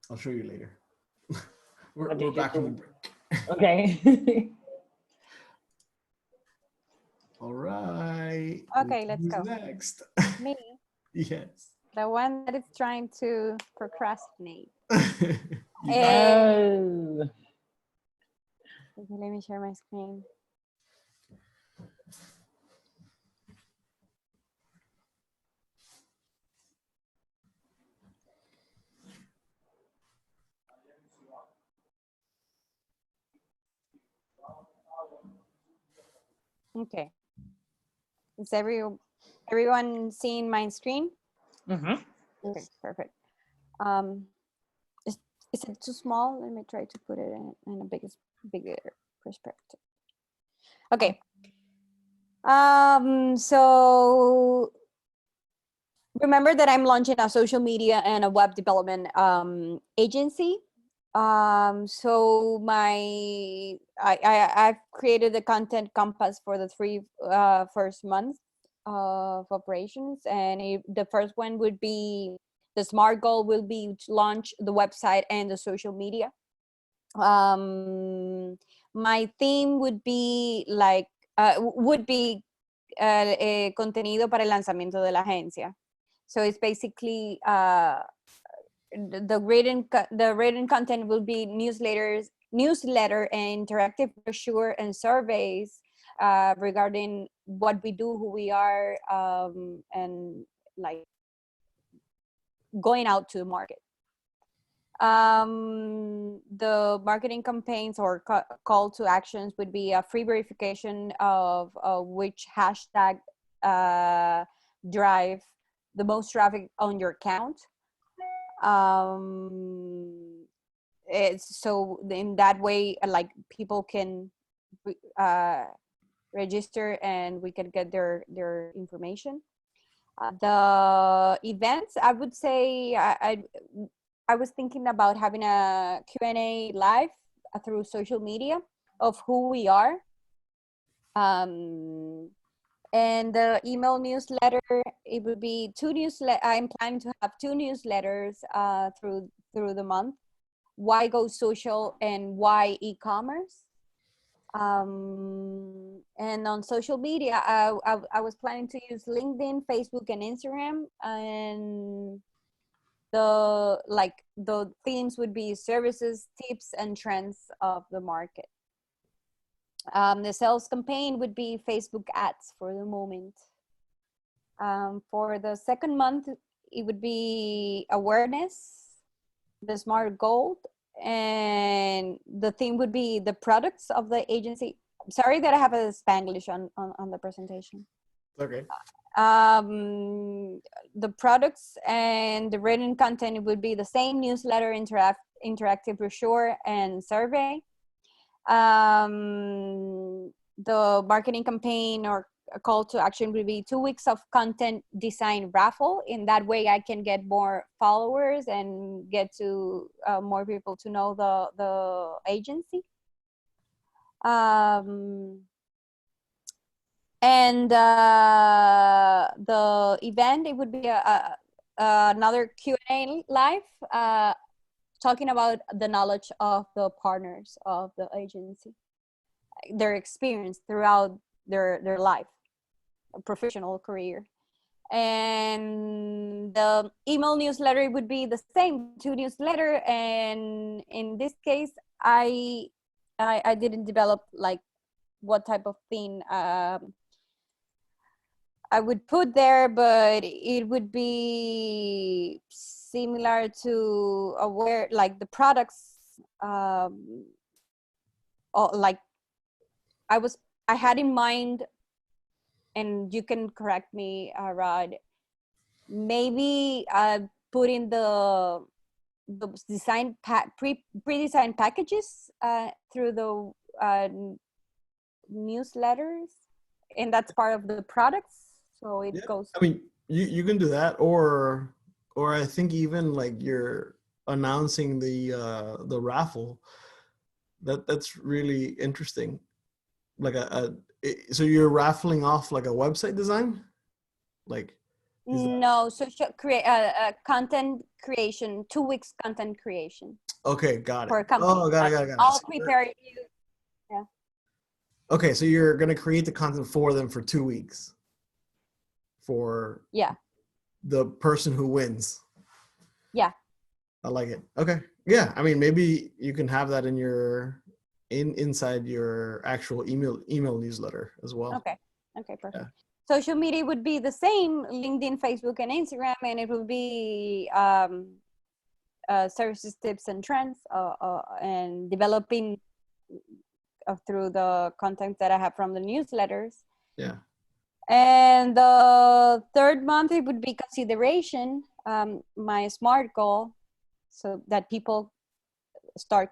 I'll show you later. we're back from the break. Okay. All right. Okay, let's Who's go. Next. Me, Yes. the one that is trying to procrastinate. Oh. Okay, let me share my screen. Okay. Is everyone seeing my screen? Mm-hmm. Okay, perfect. Is it too small? Let me try to put it in a bigger perspective. Okay. So remember that I'm launching a social media and a web development agency. So I've created the content compass for the 3 first months of operations, and the first one would be the SMART goal will be to launch the website and the social media. my theme would be like, contenido para el lanzamiento de la agencia. So it's basically the written content will be newsletter and interactive brochure and surveys regarding what we do, who we are, and like going out to the market. The marketing campaigns or call to actions would be a free verification of which hashtag drive the most traffic on your account. So in that way, like people can register and we can get their information. The events, I would say, I was thinking about having a Q&A live through social media of who we are. And the email newsletter, it would be I'm planning to have 2 newsletters through the month. Why Go Social and Why E-commerce. And on social media, I was planning to use LinkedIn, Facebook, and Instagram. And the themes would be services, tips, and trends of the market. The sales campaign would be Facebook ads for the moment. For the second month, it would be awareness, the SMART goal, and the theme would be the products of the agency. Sorry that I have a Spanglish on the presentation. Okay. The products and the written content would be the same: newsletter, interactive brochure, and survey. The marketing campaign or a call to action would be 2 weeks of content design raffle. In that way, I can get more followers and get to more people to know the agency. And the event, it would be another Q&A live, talking about the knowledge of the partners of the agency, their experience throughout their life, professional career. And the email newsletter would be the same, 2 newsletter. And in this case, I didn't develop like what type of thing I would put there, but it would be similar to aware, like the products, like I had in mind, and you can correct me, Rod, maybe put in the design pre-designed packages through the newsletters, and that's part of the products. So it goes. I mean, you can do that, or I think even like you're announcing the raffle. That's really interesting. Like so you're raffling off like a website design, like. No, so create content creation, 2 weeks content creation. Okay, got it. For a company. Oh, got it. I'll prepare you. Yeah. Okay, so you're gonna create the content for them for 2 weeks. For the person who wins. Yeah. I like it. Okay. Yeah. I mean, maybe you can have that in your inside your actual email newsletter as well. Okay. Okay, perfect. Yeah. Social media would be the same: LinkedIn, Facebook, and Instagram, and it would be services, tips, and trends, and developing through the content that I have from the newsletters. Yeah. And the third month, it would be consideration, my SMART goal, so that people start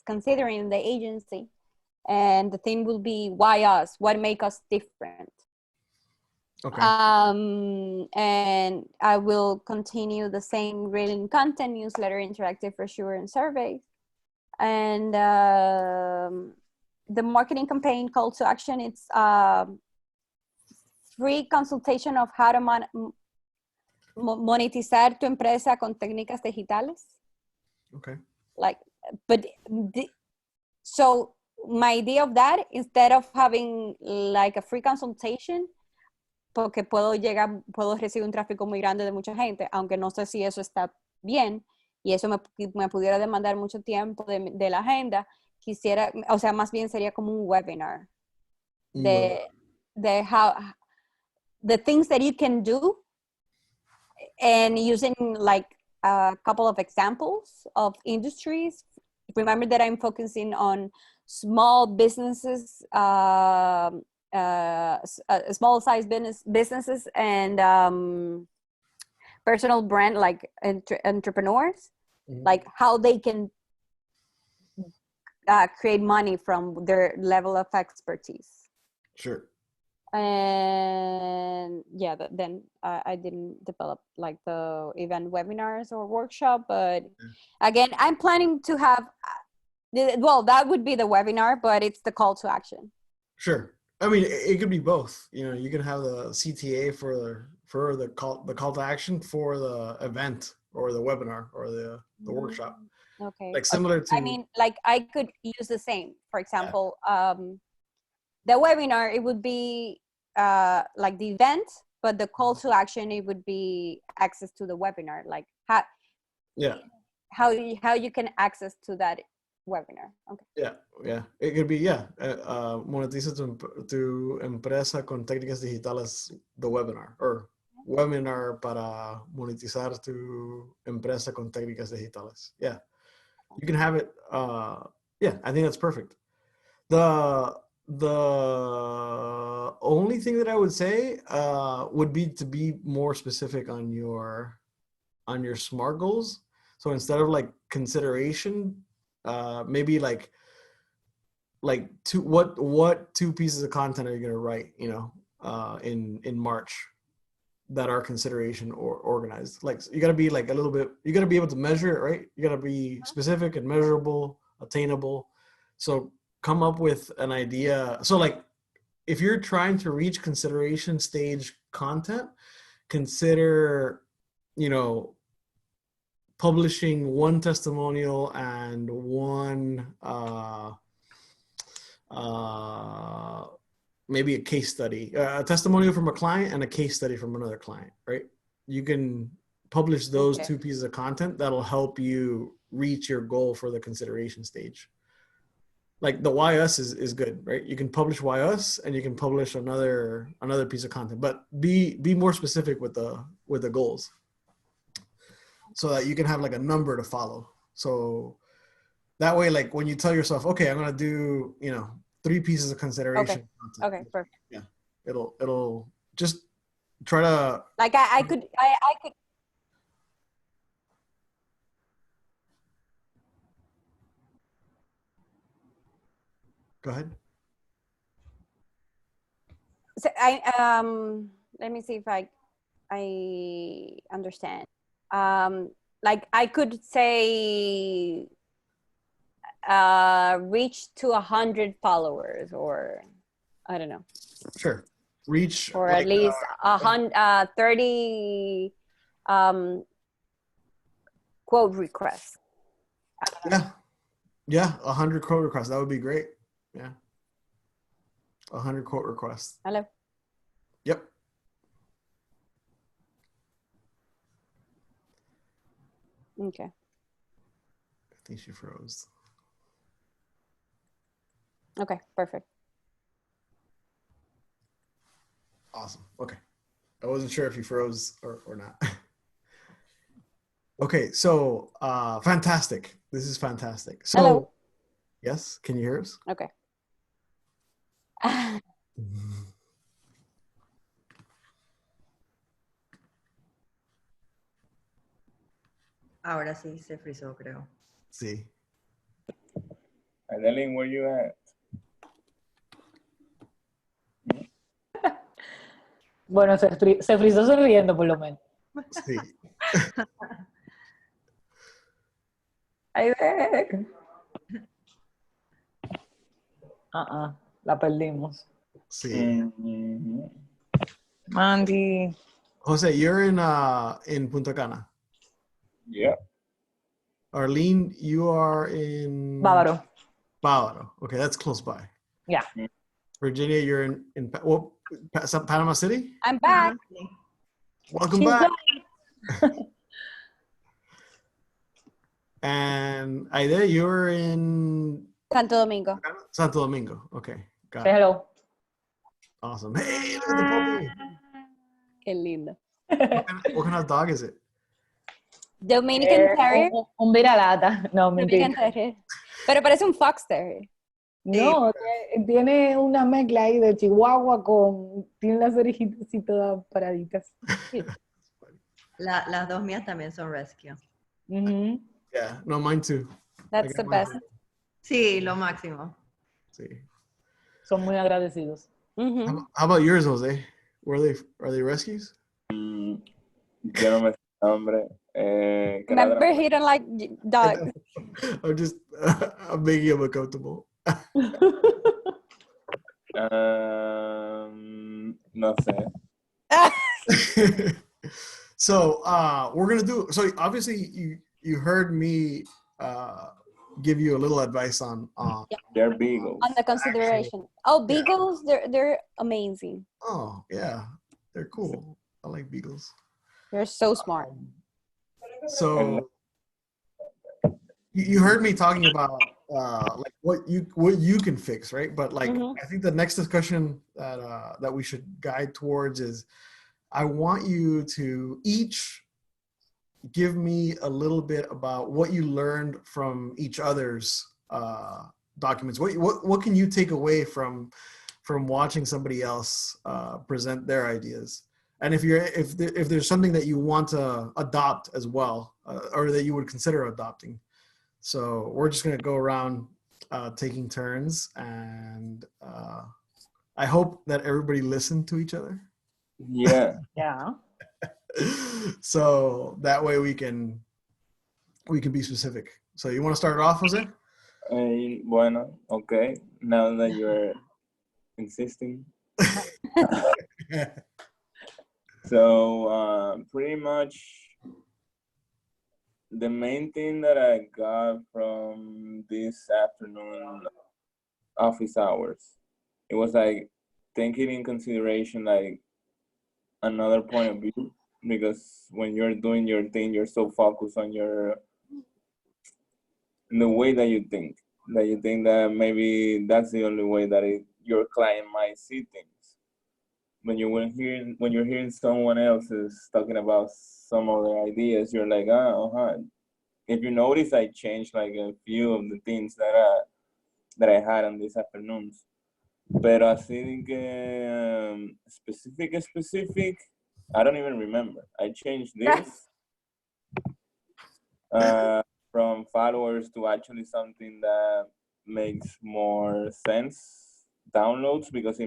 considering the agency. And the thing will be, why us? What make us different? Okay. And I will continue the same written content, newsletter, interactive brochure, and surveys. And the marketing campaign call to action, it's free consultation of how to monetizar tu empresa con técnicas digitales. Okay. Like, but so my idea of that, instead of having like a free consultation, porque puedo recibir un tráfico muy grande de mucha gente, aunque no sé si eso está bien, y eso me pudiera demandar mucho tiempo de la agenda, quisiera, o sea, más bien sería como un webinar de how, the things that you can do, and using like a couple of examples of industries. Remember that I'm focusing on small businesses, small size businesses and personal brand, like entrepreneurs, like how they can create money from their level of expertise. Sure. And yeah, then I didn't develop like the event webinars or workshop, but again, I'm planning to have, well, that would be the webinar, but it's the call to action. Sure. I mean, it could be both. You know, you can have the CTA for the call to action for the event or the webinar or the workshop. Okay. Like similar to. I mean, like I could use the same. For example, the webinar, it would be like the event, but the call to action, it would be access to the webinar, like how you can access to that webinar. Okay. Yeah. It could be, monetiza tu empresa con técnicas digitales, the webinar, or webinar para monetizar tu empresa con técnicas digitales. Yeah. You can have it. I think that's perfect. The only thing that I would say would be to be more specific on your SMART goals. So instead of like consideration, maybe like what two pieces of content are you going to write, you know, in March that are consideration or organized. Like you got to be like a little bit, you got to be able to measure it, right? You got to be specific and measurable, attainable. So come up with an idea. So like if you're trying to reach consideration stage content, consider, you know, publishing one testimonial and one maybe a case study, a testimonial from a client and a case study from another client, right? You can publish those two pieces of content that'll help you reach your goal for the consideration stage. Like the why us is good, right? You can publish why us and you can publish another piece of content, but be more specific with the goals so that you can have like a number to follow. So that way, like when you tell yourself, okay, I'm going to do, you know, 3 pieces of consideration. Okay, perfect. Yeah. It'll just try to. Like I could. Go ahead. So let me see if I understand. Like I could say reach to 100 followers, or I don't know. Sure. Reach or like, at least 30 quote requests. Yeah, 100 quote requests. That would be great. Yeah. 100 quote requests. Hello. Yep. Okay. I think she froze. Okay, perfect. Awesome. Okay. I wasn't sure if you froze or not. Okay, so fantastic. This is fantastic. So hello. Yes, can you hear us? Okay. Ahora sí se frizó, creo. Sí. Adeline, where you at? Bueno, se frizó sonriendo por lo menos. Sí. Ahí ve. La perdimos. Sí. Mandy. Jose, you're in Punta Cana. Yeah. Arlene, you are in Bávaro. Bávaro. Okay, that's close by. Yeah. Virginia, you're in Panama City? I'm back. Welcome She's back. And Aide, you're in Santo Domingo. Santo Domingo. Okay, got Say it. hello. Awesome. Hey, look at the puppy. Qué lindo. What kind of dog is it? Dominican Terrier. Un viralata. No, mentira. Dominican Terrier. Pero parece un Fox Terrier. No, tiene una mezcla ahí de Chihuahua con... Tiene las orejitas así todas paraditas. Las dos mías también son rescue. Ujú. Yeah, no, mine too. That's I the got mine best. too. Sí, lo máximo. Sí. Son muy agradecidos. Mhm. How about yours, Jose? Are they rescues? Yo no me sé el nombre. Que Remember, ladran. he don't like dogs. I'm just I'm making him uncomfortable. No sé. So we're gonna do. So obviously you heard me give you a little advice on. They're beagles. On the consideration. Oh, beagles, they're amazing. Oh yeah, they're cool. I like beagles. They're so smart. So you heard me talking about like what you can fix, right? But like I think the next discussion that we should guide towards is I want you to each give me a little bit about what you learned from each other's documents. What can you take away from watching somebody else present their ideas? And if there's something that you want to adopt as well, or that you would consider adopting. So we're just gonna go around taking turns, and I hope that everybody listened to each other. Yeah. Yeah. So that way we can be specific. So you want to start it off, Jose? Bueno, okay. Now that you're insisting. So pretty much the main thing that I got from this afternoon office hours, it was like taking in consideration like another point of view, because when you're doing your thing, you're so focused on the way that you think that maybe that's the only way that your client might see things. When you're hearing someone else is talking about some of their ideas, you're like, If you notice, I changed like a few of the things that I had on these afternoons. Pero así que specific, I don't even remember. I changed this from followers to actually something that makes more sense, downloads, because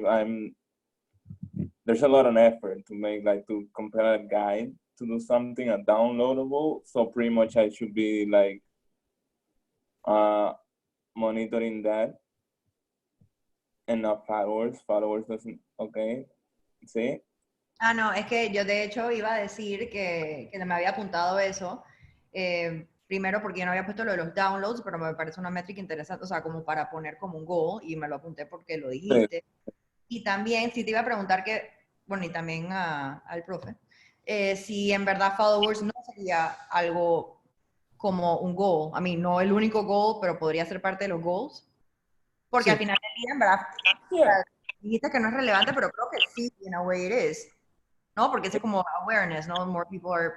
there's a lot of effort to make, like, to compare a guide to do something downloadable. So pretty much I should be like monitoring that, and not followers. Followers doesn't, okay. ¿Sí? No, es que yo de hecho iba a decir que me había apuntado eso. Primero porque yo no había puesto lo de los downloads, pero me parece una métrica interesante, o sea, como para poner como un goal, y me lo apunté porque lo dijiste. Sí. Y también, si te iba a preguntar bueno, y también al profe, si en verdad followers no sería algo como un goal. I mean, no el único goal, pero podría ser parte de los goals. Porque sí, al final del día, en verdad, dijiste que no es relevante, pero creo que sí, in a way it is. ¿No? Porque es como awareness, ¿no? More people are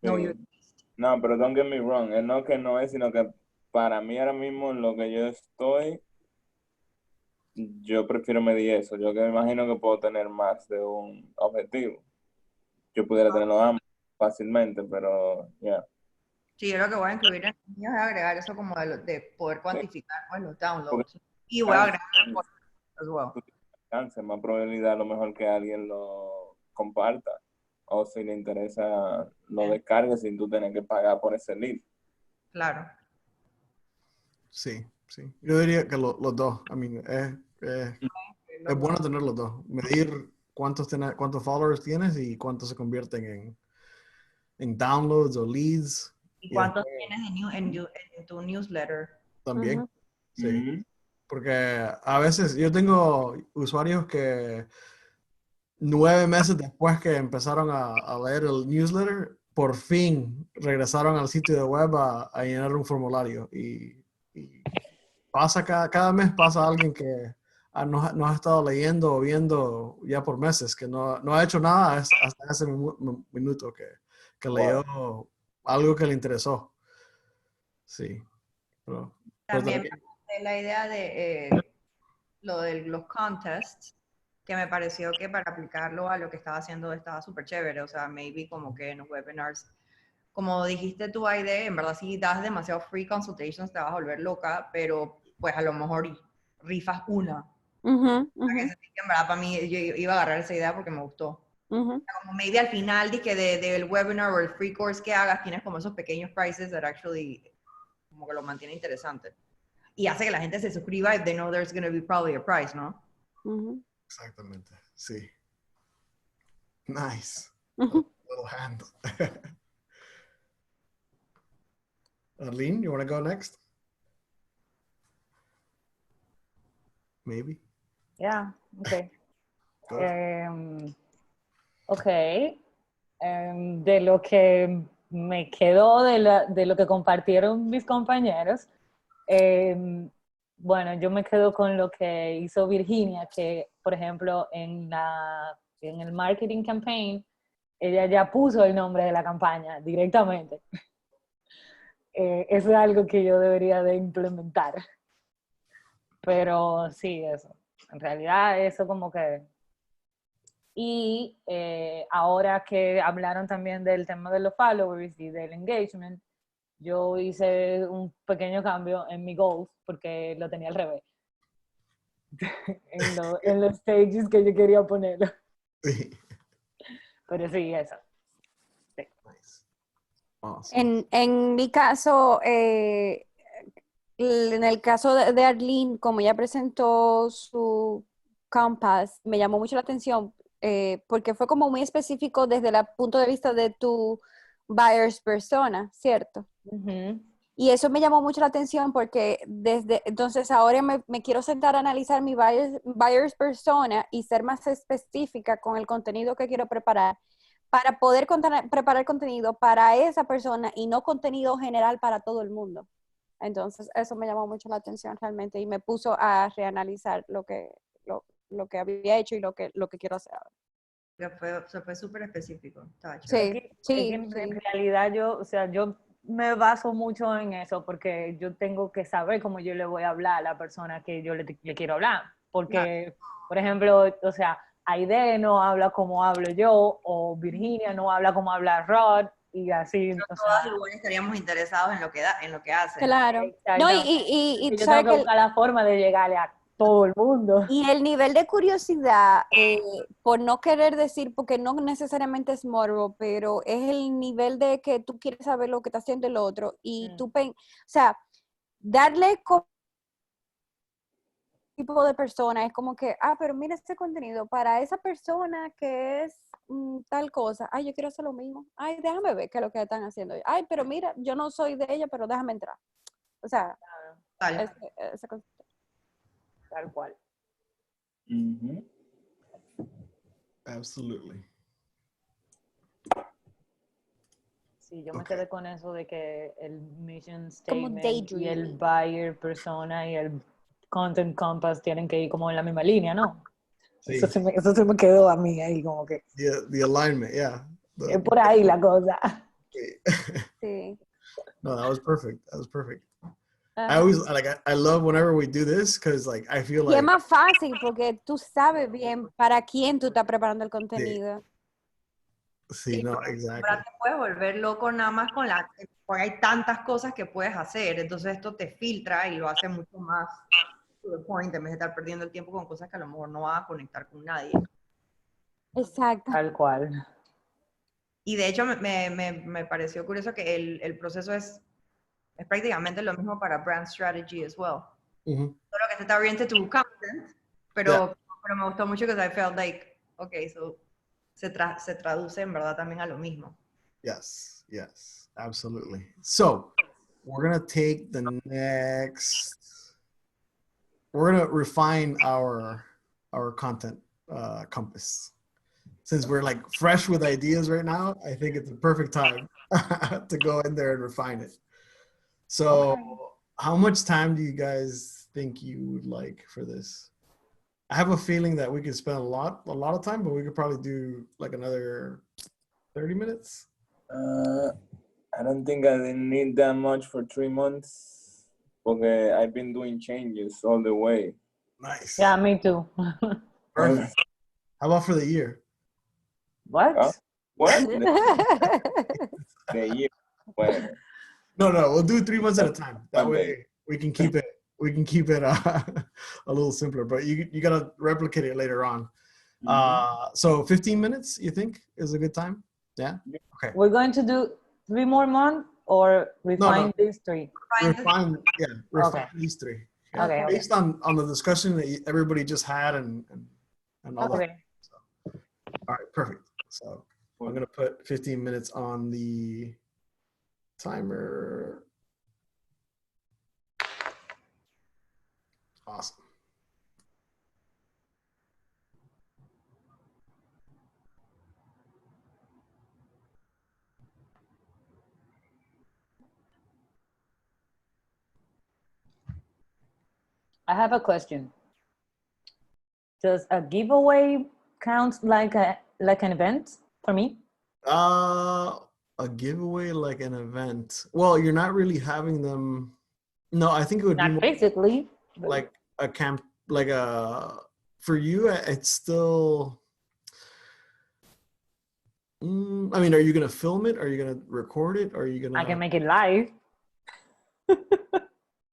know your taste. No, pero don't get me wrong. No que no es, sino que para mí ahora mismo en lo que yo estoy, yo prefiero medir eso. Yo que me imagino que puedo tener más de un objetivo. Yo pudiera tenerlo ambos fácilmente, pero ya. Yeah. Sí, yo lo que voy a incluir en los míos es agregar eso como de poder cuantificar pues, los downloads. Porque y voy a agregar as well. Más probabilidad a lo mejor que alguien lo comparta, o si le interesa lo descargue sin tú tener que pagar por ese lead. Claro. Sí. Yo diría que los dos. I mean, es bueno tener los dos. Medir cuántos followers tienes y cuántos se convierten en downloads o leads. ¿Y cuántos tienes en tu newsletter? También. Sí. Ujú. Porque a veces yo tengo usuarios que 9 meses después que empezaron a leer el newsletter, por fin regresaron al sitio de web a llenar un formulario. Y pasa cada mes pasa alguien que no ha estado leyendo o viendo ya por meses, que no ha hecho nada hasta ese minuto que leyó algo que le interesó. Sí. Pero También también, la idea de lo de los contests, que me pareció que para aplicarlo a lo que estaba haciendo estaba súper chévere. O sea, maybe como que en los webinars, como dijiste tú, Aide, en verdad si das demasiado free consultations te vas a volver loca, pero pues a lo mejor rifas una. Ujú, Para que ujú, se en verdad para mí yo iba a agarrar esa idea porque me gustó. ujú. Como maybe al final de que del webinar o el free course que hagas tienes como esos pequeños prices that actually como que lo mantiene interesante. Y hace que la gente se suscriba if they know there's going to be probably a price, ¿no? Ujú, exactamente. Sí. Nice. A ujú. little hand. Arlene, you want to go next? Maybe. Yeah, okay. Go. Ok. De lo que me quedó de lo que compartieron mis compañeros, bueno, yo me quedo con lo que hizo Virginia, que por ejemplo en el marketing campaign, ella ya puso el nombre de la campaña directamente. Eso es algo que yo debería de implementar. Pero sí, eso. En realidad, eso como que... Y ahora que hablaron también del tema de los followers y del engagement, yo hice un pequeño cambio en mi goals porque lo tenía al revés. En los stages que yo quería ponerlo. Sí. Pero sí, eso. Sí. Nice. Awesome. En mi caso, en el caso de Arlene, como ella presentó su Compass, me llamó mucho la atención porque fue como muy específico desde el punto de vista de tu buyer's persona, ¿cierto? Uh-huh. Y eso me llamó mucho la atención porque desde entonces ahora me quiero sentar a analizar mi buyer's persona y ser más específica con el contenido que quiero preparar para poder preparar contenido para esa persona y no contenido general para todo el mundo. Entonces eso me llamó mucho la atención realmente y me puso a reanalizar lo que había hecho y lo que quiero hacer ahora. Se fue súper específico. Estaba chévere. Sí, Es sí, que en sí. realidad yo, o sea, yo me baso mucho en eso porque yo tengo que saber cómo yo le voy a hablar a la persona que yo le quiero hablar. Porque, por ejemplo, o sea, Aide no habla como hablo yo, o Virginia no habla como habla Rod, y así, o Todas sea, igual estaríamos interesados en lo que hacen. Claro. No, exactamente. y tú Yo tengo sabes que buscar la forma de llegarle a todo el mundo. y el nivel de curiosidad, por no querer decir, porque no necesariamente es morbo, pero es el nivel de que tú quieres saber lo que está haciendo el otro y tú, o sea, darle como tipo de persona es como que, pero mira este contenido para esa persona que es tal cosa. Ay, yo quiero hacer lo mismo. Ay, déjame ver qué es lo que están haciendo. Ay, pero mira, yo no soy de ella, pero déjame entrar. O sea, Tal. ese concepto. Tal cual. Ujú. Absolutely. Sí, yo me Okay. quedé con eso de que el mission Como statement y el daydreaming. buyer persona y el content compass tienen que ir como en la misma línea, ¿no? Sí. Eso se me quedó a mí ahí como que The alignment, yeah. es por ahí la cosa. Sí. No, that was perfect. That was perfect. I Ajá. always I love whenever we do this because like I feel Y es like más fácil porque tú sabes bien para quién tú estás preparando el sí, contenido. sí, no, Ahora exactly. te puedes volver loco nada más porque hay tantas cosas que puedes hacer, entonces esto te filtra y lo hace mucho más to the point en vez de estar perdiendo el tiempo con cosas que a lo mejor no vas a conectar con nadie. Exacto. Tal cual. Y de hecho me pareció curioso que el proceso es prácticamente lo mismo para brand strategy as well. Mhm. Solo que se está oriented to content, pero me gustó mucho que I felt like, okay, so se traduce en verdad también a lo mismo. Yes, yes, absolutely. So we're gonna take the next we're gonna refine our content compass. Since we're like fresh with ideas right now, I think it's the perfect time to go in there and refine it. So, Okay. how much time do you guys think you would like for this? I have a feeling that we could spend a lot of time, but we could probably do like another 30 minutes. I don't think I didn't need that much for 3 months. Okay, I've been doing changes all the way. Nice. Yeah, me too. Perfect. How about for the year? What? Huh? What? The year. Bueno. No, we'll do 3 months at a time. That Monday. way we can keep it a little simpler, but you gotta replicate it later on. So 15 minutes, you think is a good time? Yeah. Okay. We're going to do 3 more months or refine these 3? Refine Okay. these 3. Yeah. Okay. Based on the discussion that everybody just had and all that. Okay. All right, perfect. So I'm gonna put 15 minutes on the timer. Awesome. I have a question. Does a giveaway count like an event for me? A giveaway like an event. Well, you're not really having them. No, I think it would be Not more basically. But like a camp, like a for you. It's still. I mean, are you gonna film it? Are you gonna record it? Are you gonna? I can make it live.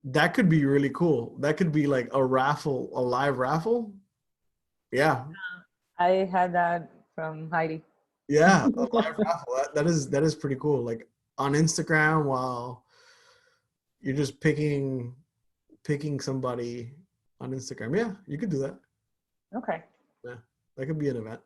That could be really cool. That could be like a raffle, a live raffle. Yeah, I had that from Heidi. yeah, a live raffle. That is pretty cool. Like on Instagram, while you're just picking somebody on Instagram. Yeah, you could do that. Okay. Yeah, that could be an event.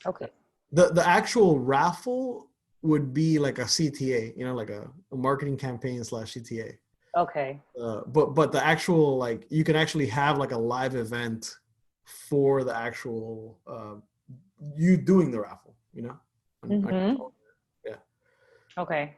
Okay. The actual raffle would be like a CTA, like a marketing campaign / CTA. Okay. But the actual, like, you can actually have like a live event for the actual you doing the raffle, Mm-hmm. Yeah. Okay.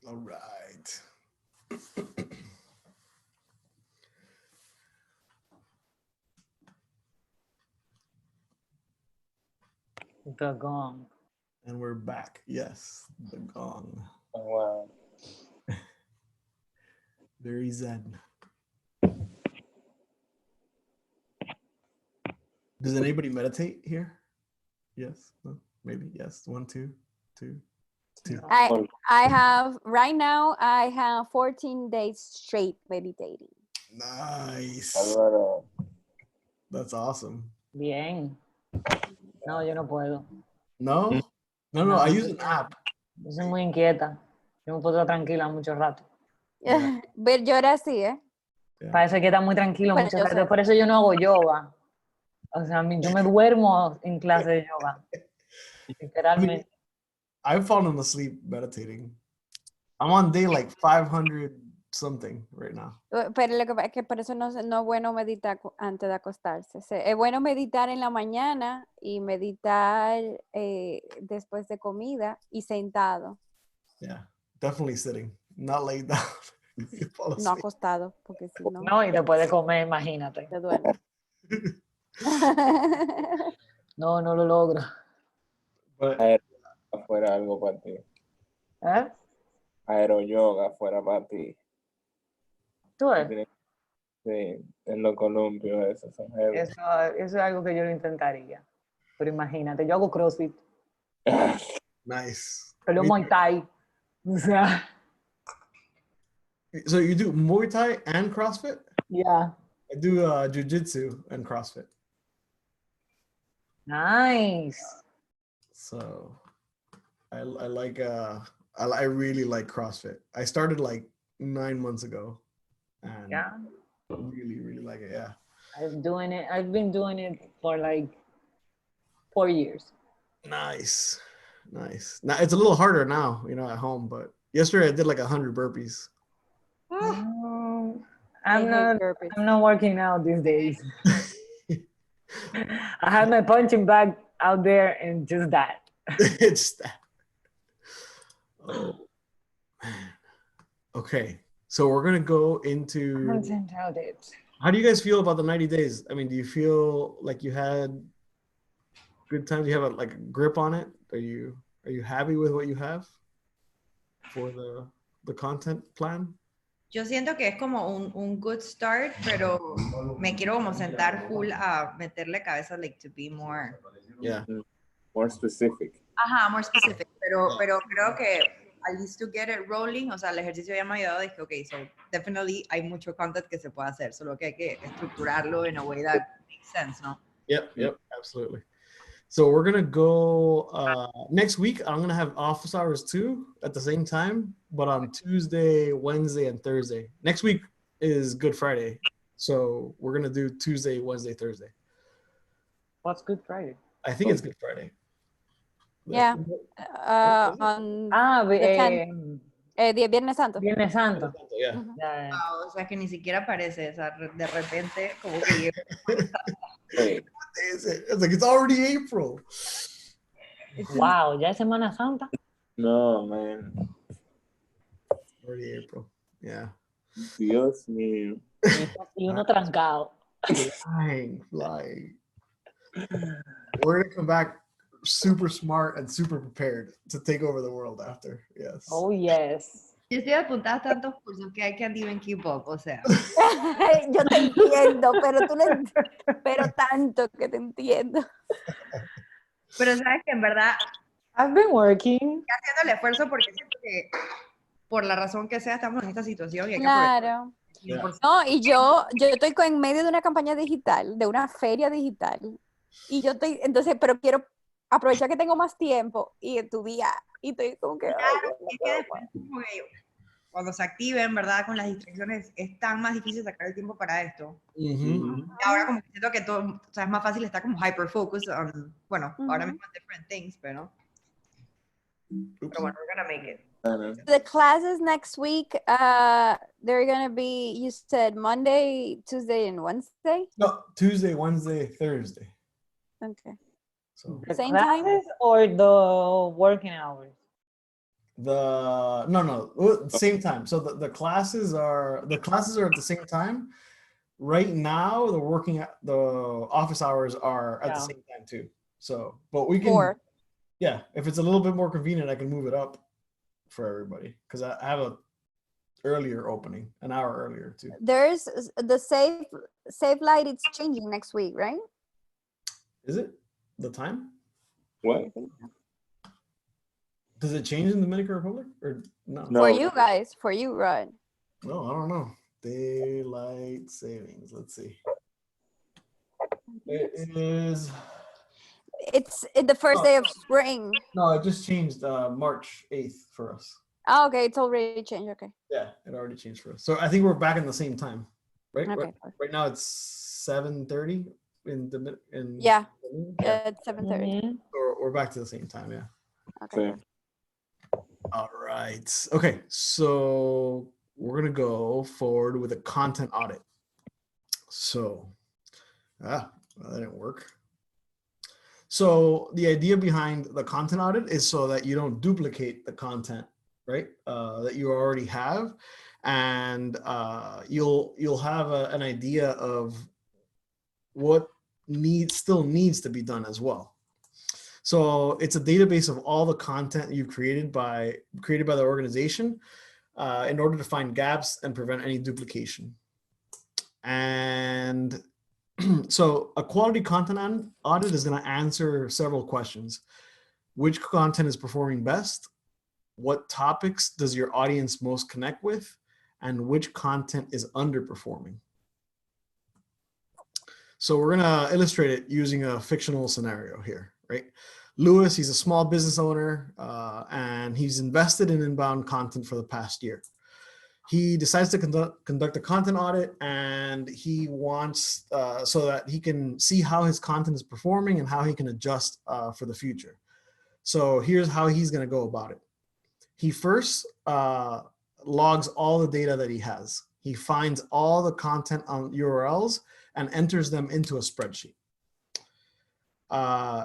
All right. The gong. And we're back. Yes, the gong. Oh, wow. Very zen. Does anybody meditate here? Yes. No? Maybe. Yes. 1, 2, 2, 2. I have right now. I have 14 days straight meditating. Nice. Álvaro, That's awesome. Bien. No, yo no puedo. No? No, I use an app. Yo soy muy inquieta. Yo no puedo estar tranquila mucho rato. Yeah. Pero yo era así, ¿eh? Yeah. Parece que está muy tranquilo Bueno, mucho yo rato. sé. Por eso yo no hago yoga. O sea, yo me duermo en clase de yoga. Literalmente. I've fallen asleep meditating. I'm on day like 500 something right now. Pero lo que pasa es que por eso no es bueno meditar antes de acostarse. Es bueno meditar en la mañana y meditar después de comida y sentado, Yeah, definitely sitting, not laying down. You fall no asleep. acostado, porque si no, No, y después de comer, imagínate. te duermes. No, no lo logro. But fuera algo para ti. ¿Eh? Aeroyoga fuera para ti. ¿Tú ves? Sí, en los columpios, esos son heavy. Eso es algo que yo lo intentaría. Pero imagínate, yo hago CrossFit, nice. pero Me- Muay Thai. O sea, So you do Muay Thai and CrossFit? yeah. I do Jiu-Jitsu and CrossFit. Nice. So I like I really like CrossFit. I started like 9 months ago, and Yeah. really like it. Yeah. I've been doing it for like 4 years. Nice. Now it's a little harder now, at home. But yesterday I did like 100 burpees. No, I I'm hate not. burpees. I'm not working out these days. I have my punching bag out there and just that. It's that. Oh man. Okay, so we're gonna go into. How do you guys feel about the 90 days? I mean, do you feel like you had good time? Do you have a grip on it? Are you happy with what you have for the content plan? Yo siento que es como un good start, pero me quiero como sentar full a meterle cabeza, like to be more. Yeah. More specific. Ajá, more specific. Pero creo que at least to get it rolling, o sea, el ejercicio ya me ha ayudado. Dije, okay, so definitely hay mucho content que se puede hacer, solo que hay que estructurarlo in a way that makes sense, ¿no? Yep, absolutely. So we're gonna go next week. I'm gonna have office hours too at the same time, but on Tuesday, Wednesday, and Thursday. Next week is Good Friday, so we're gonna do Tuesday, Wednesday, Thursday. What's Good Friday? I think it's Good Friday. Yeah. On The Viernes Santo. Viernes Santo. Yeah. Ujú. Yeah. Wow, o sea, que ni siquiera aparece, o sea, de repente como que llega. Sí. What day is it? It's like it's already April. Wow, ya es Semana Santa. No, man. Already April. Yeah. Dios mío. Y uno trancado. Flying. We're gonna come back super smart and super prepared to take over the world after. Yes. Oh, yes. Yo estoy apuntada a tantos cursos que I can't even keep up, o sea. Yo te entiendo, pero tanto que te entiendo. Pero sabes que en verdad I've been working. estoy haciendo el esfuerzo porque siento que por la razón que sea estamos en esta situación y hay que aprovechar. Claro. Yeah. No, y yo estoy en medio de una campaña digital, de una feria digital. Y entonces, pero quiero aprovechar que tengo más tiempo y estudiar. Y estoy como que. Claro, es que después como que cuando se activen, ¿verdad? Con las distracciones es tan más difícil sacar el tiempo para esto. Mm-hmm. Y ahora como que siento que todo, o sea, es más fácil estar como hyper focused on, bueno, ahora Ujú. mismo en different things, pero bueno, we're gonna make it. The classes next week, they're gonna be, you said Monday, Tuesday, and Wednesday? No, Tuesday, Wednesday, Thursday. Okay. So The Same time? classes or the working hours? Same time. So the classes are at the same time. Right now, the office hours are at the Yeah. same time too. So, but we can, 4. yeah, if it's a little bit more convenient, I can move it up for everybody because I have a earlier opening, an hour earlier too. There's the Save Light. It's changing next week, right? Is it the time? What? I think so. Does it change in the Dominican Republic or no? No. For you guys, for you, right? No, I don't know. Daylight savings. Let's see. It is. It's the first day of spring. No, it just changed March 8th for us. Oh, okay, it's already changed. Okay. Yeah, it already changed for us. So I think we're back in the same time, right? Okay. Right now it's 7:30 in the Yeah. yeah. It's 7:30. Mhm. We're back to the same time, yeah. Okay. Same. All right. Okay, so we're gonna go forward with a content audit. So, that didn't work. So the idea behind the content audit is so that you don't duplicate the content, right? That you already have, and you'll have an idea of what still needs to be done as well. So it's a database of all the content you've created by the organization in order to find gaps and prevent any duplication. And so a quality content audit is going to answer several questions. Which content is performing best? What topics does your audience most connect with? And which content is underperforming? So we're going to illustrate it using a fictional scenario here, right? Lewis, he's a small business owner and he's invested in inbound content for the past year. He decides to conduct a content audit, and he wants so that he can see how his content is performing and how he can adjust for the future. So here's how he's going to go about it. He first logs all the data that he has. He finds all the content on URLs and enters them into a spreadsheet.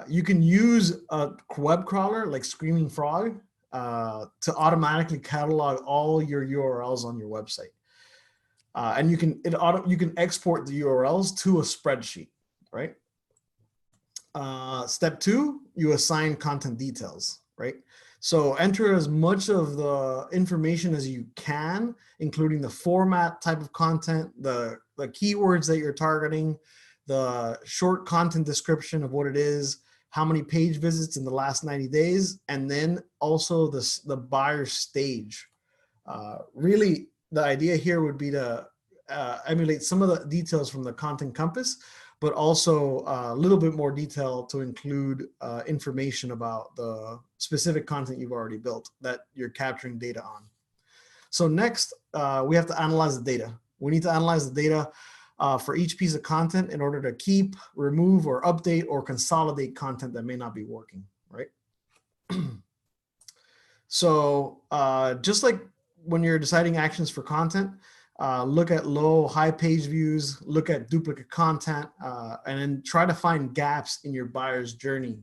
You can use a web crawler like Screaming Frog to automatically catalog all your URLs on your website. And you can export the URLs to a spreadsheet, right? Step 2, you assign content details, right? So enter as much of the information as you can, including the format, type of content, the keywords that you're targeting, the short content description of what it is, how many page visits in the last 90 days, and then also the buyer stage. Really, the idea here would be to emulate some of the details from the Content Compass, but also a little bit more detail to include information about the specific content you've already built that you're capturing data on. So next, we have to analyze the data. We need to analyze the data for each piece of content in order to keep, remove, or update or consolidate content that may not be working, right? So just like when you're deciding actions for content, look at low, high page views, look at duplicate content, and then try to find gaps in your buyer's journey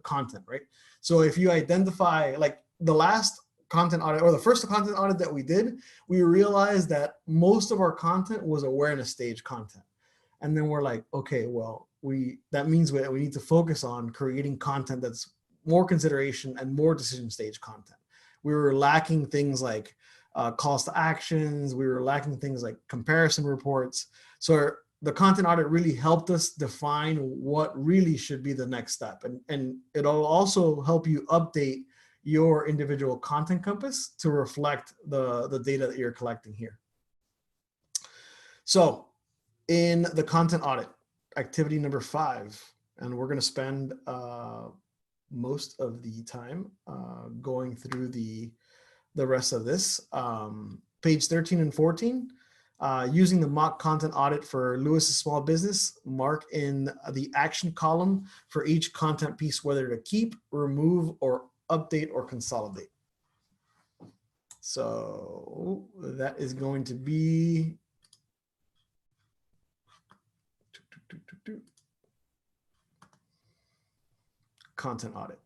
content, right? So if you identify, like the last content audit or the first content audit that we did, we realized that most of our content was awareness stage content. And then we're like, okay, well, that means we need to focus on creating content that's more consideration and more decision stage content. We were lacking things like calls to actions. We were lacking things like comparison reports. So the content audit really helped us define what really should be the next step. And it'll also help you update your individual content compass to reflect the data that you're collecting here. So in the content audit, activity number 5, and we're going to spend most of the time going through the rest of this. Page 13 and 14, using the mock content audit for Lewis's small business, mark in the action column for each content piece whether to keep, remove, or update or consolidate. So that is going to be content audit.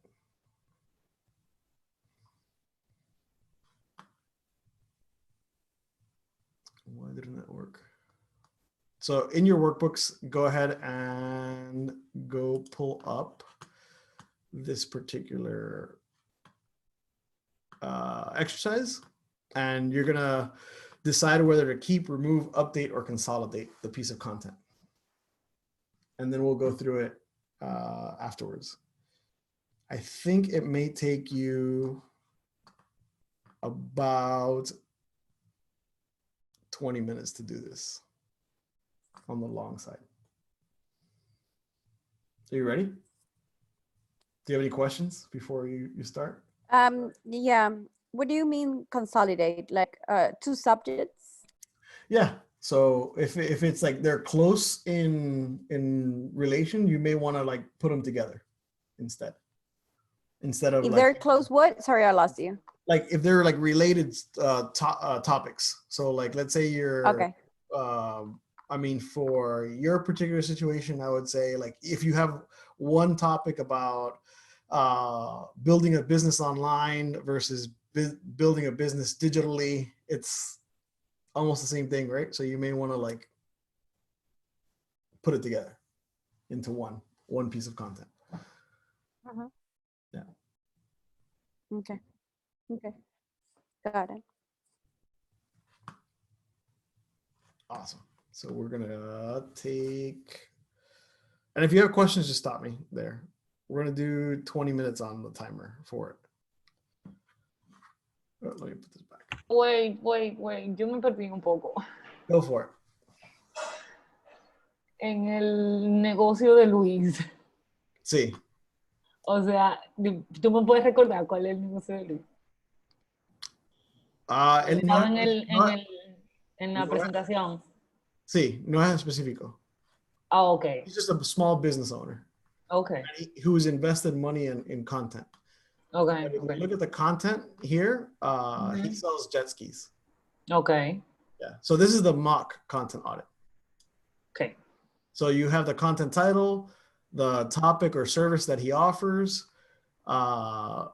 Why didn't that work? So in your workbooks, go ahead and go pull up this particular exercise, and you're gonna decide whether to keep, remove, update, or consolidate the piece of content. And then we'll go through it afterwards. I think it may take you about 20 minutes to do this on the long side. Are you ready? Do you have any questions before you start? Yeah. What do you mean consolidate? Like two subjects? Yeah. So if it's like they're close in relation, you may want to like put them together instead of If like they're close, what? Sorry, I lost you. like if they're like related topics. So like let's say you're Okay. I mean, for your particular situation, I would say like if you have one topic about building a business online versus building a business digitally, it's almost the same thing, right? So you may want to like put it together into one piece of content. Uh-huh. Yeah. Okay. Okay. Got it. Awesome. So we're gonna take, and if you have questions, just stop me there. We're gonna do 20 minutes on the timer for it. Oh, let me put this back. Wait. Yo me perdí un poco. Go for it. En el negocio de Luis. Sí. O sea, tú me puedes recordar cuál es el negocio de Luis. Estaba en la presentación. Sí, no es específico. Ah, okay. He's just a small business owner. Okay. Who's invested money in content. Okay. But if Okay. you look at the content here, he sells jet skis. Okay. Yeah. So this is the mock content audit. Okay. So you have the content title, the topic or service that he offers, or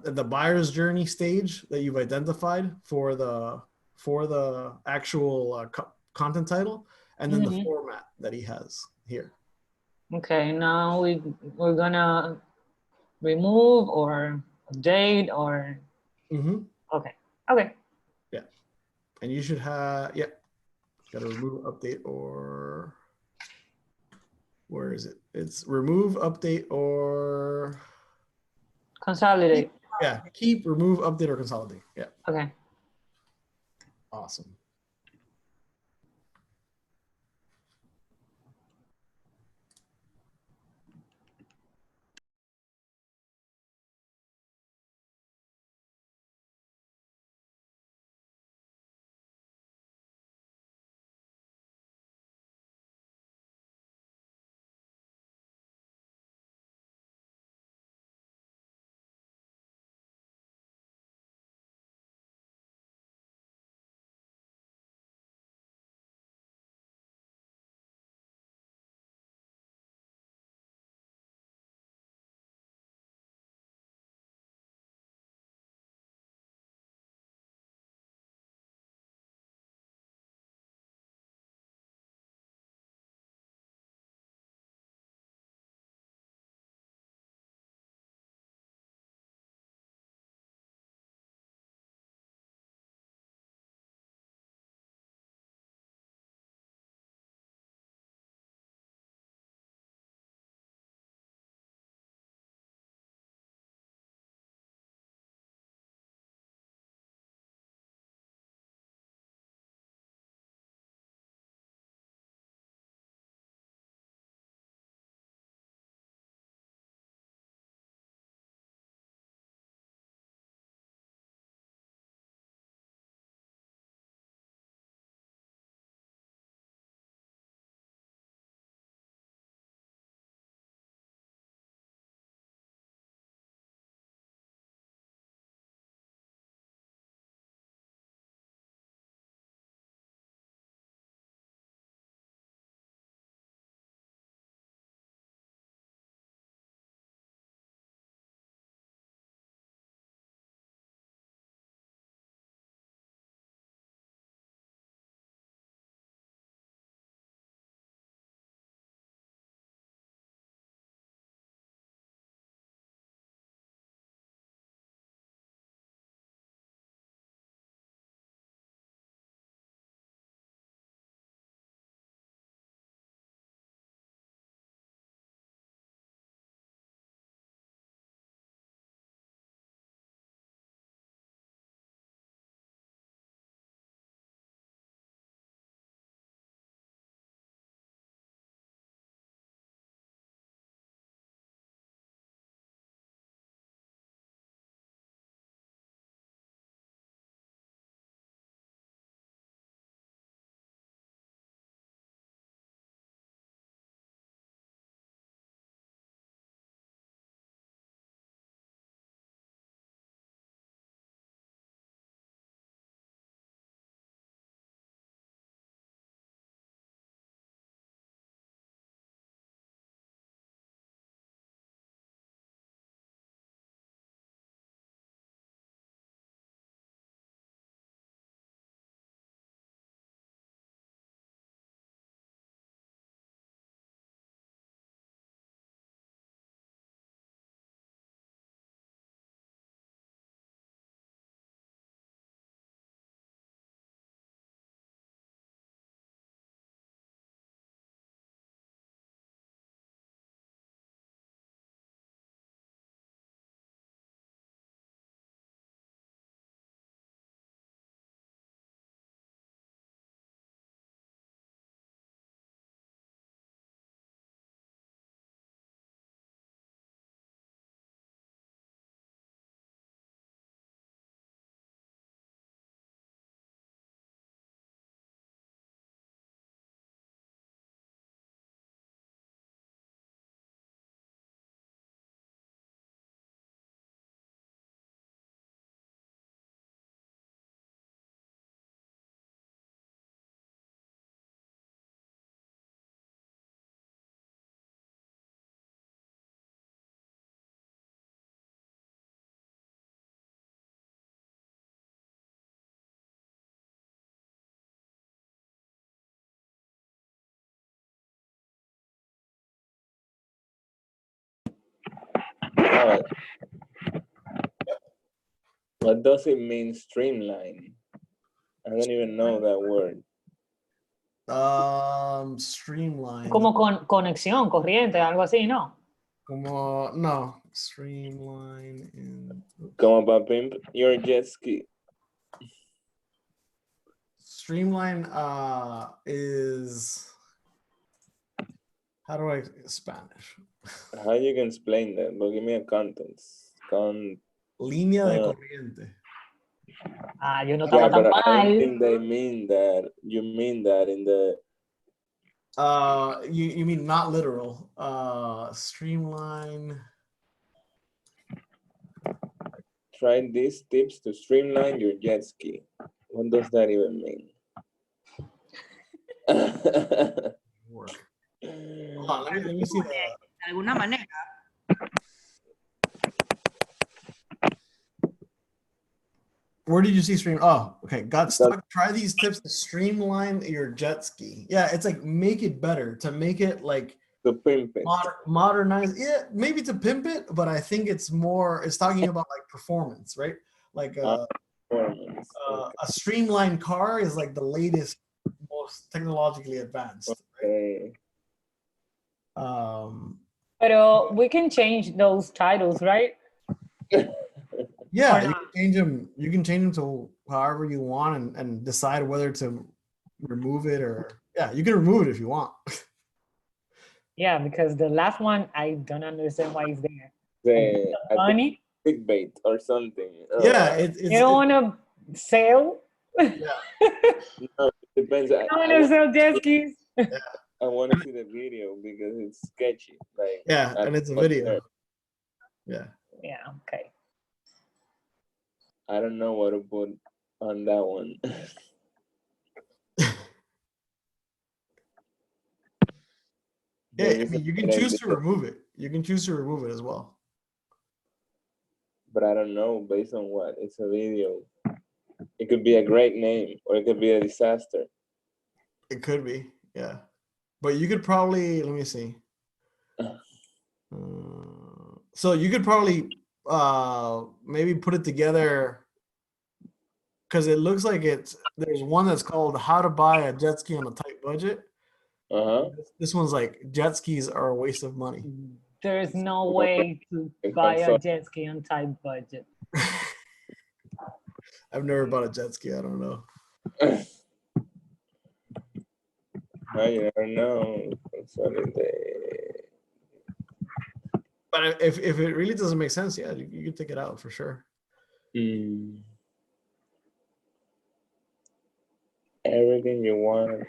the buyer's journey stage that you've identified for the actual content title, and then the format that he has here. Okay. Now we're gonna remove or update or. Okay. Okay. Yeah. And you should have, got to remove, update, or where is it? It's remove, update, or Consolidate. keep, remove, update, or consolidate. Yeah. Okay. Awesome. What? What does it mean, streamline? I don't even know that word. Streamline. Como con conexión, corriente, algo así, ¿no? Como, no, streamline in Como para pimp your jet ski. streamline is, how do I Spanish? How you can explain that? But give me a contents. Línea de corriente. Ah, yo no Yeah, estaba tan but I don't mal. think they mean that. You mean that in the You mean not literal. Streamline. try these tips to streamline your jet ski. What does that even mean? Work. Hold on, let me see the. De alguna manera. Where did you see stream? Oh, okay. Got stuck. Try these tips to streamline your jet ski. Yeah, it's like make it better, to make it like To pimp it. modernize. Yeah, maybe to pimp it, but I think it's more. It's talking about like performance, right? Like Performance. a streamlined car is like the latest, most technologically advanced. Okay. Pero we can change those titles, right? Yeah, Or you not. can change them. You can change them to however you want, and decide whether to remove it or yeah, you can remove it if you want. Yeah, because the last one, I don't understand why it's there. The, I think Funny. clickbait or something. Yeah, You don't want to sell? No, it depends. I want to sell jet skis. I want to see the video because it's sketchy. Like yeah, and it's a video. Yeah. Yeah, okay. I don't know what to put on that one. Yeah, I mean, you can choose to remove it. You can choose to remove it as well. But I don't know based on what. It's a video. It could be a great name or it could be a disaster. It could be, yeah. But you could probably, let me see. So you could probably maybe put it together, because it looks like there's one that's called How to Buy a Jet Ski on a Tight Budget. Uh-huh. This one's like jet skis are a waste of money. There's no way to buy a jet ski on tight budget. I've never bought a jet ski. I don't know. I don't know. But if it really doesn't make sense, yeah, you can take it out for sure. Everything you want.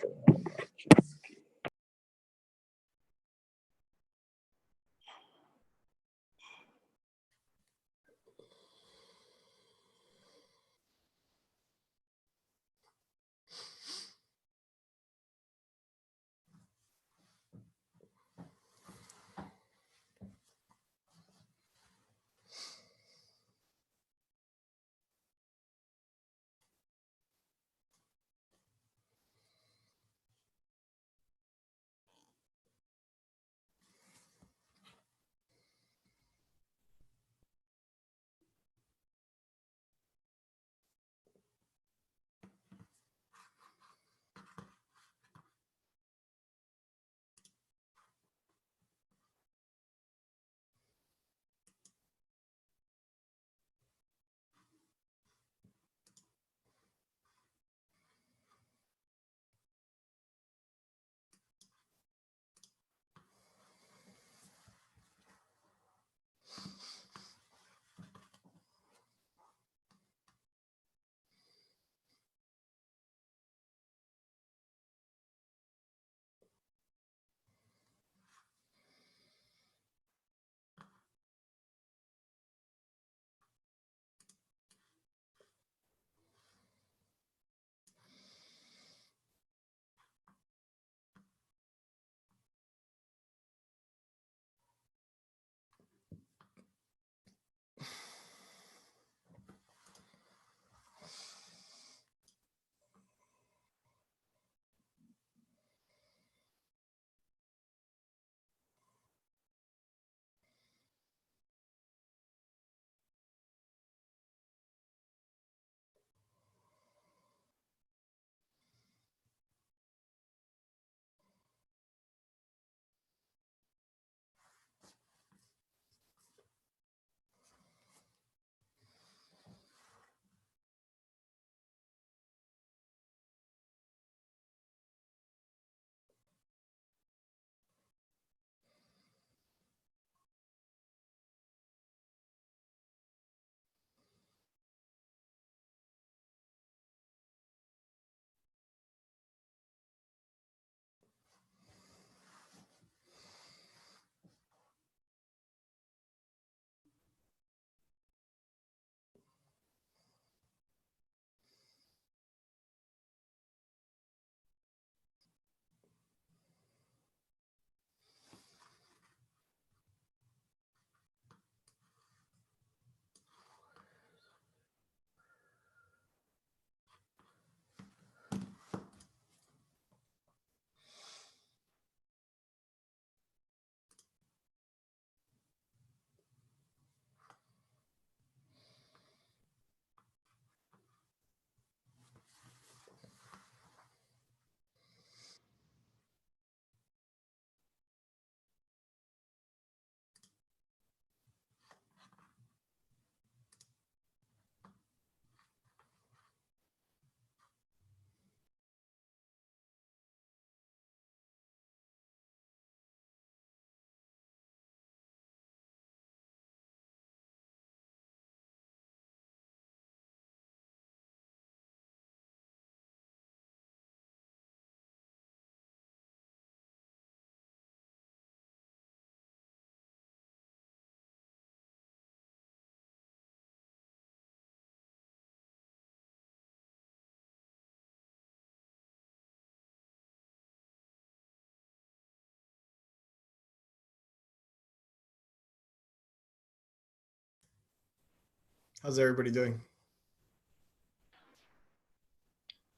How's everybody doing?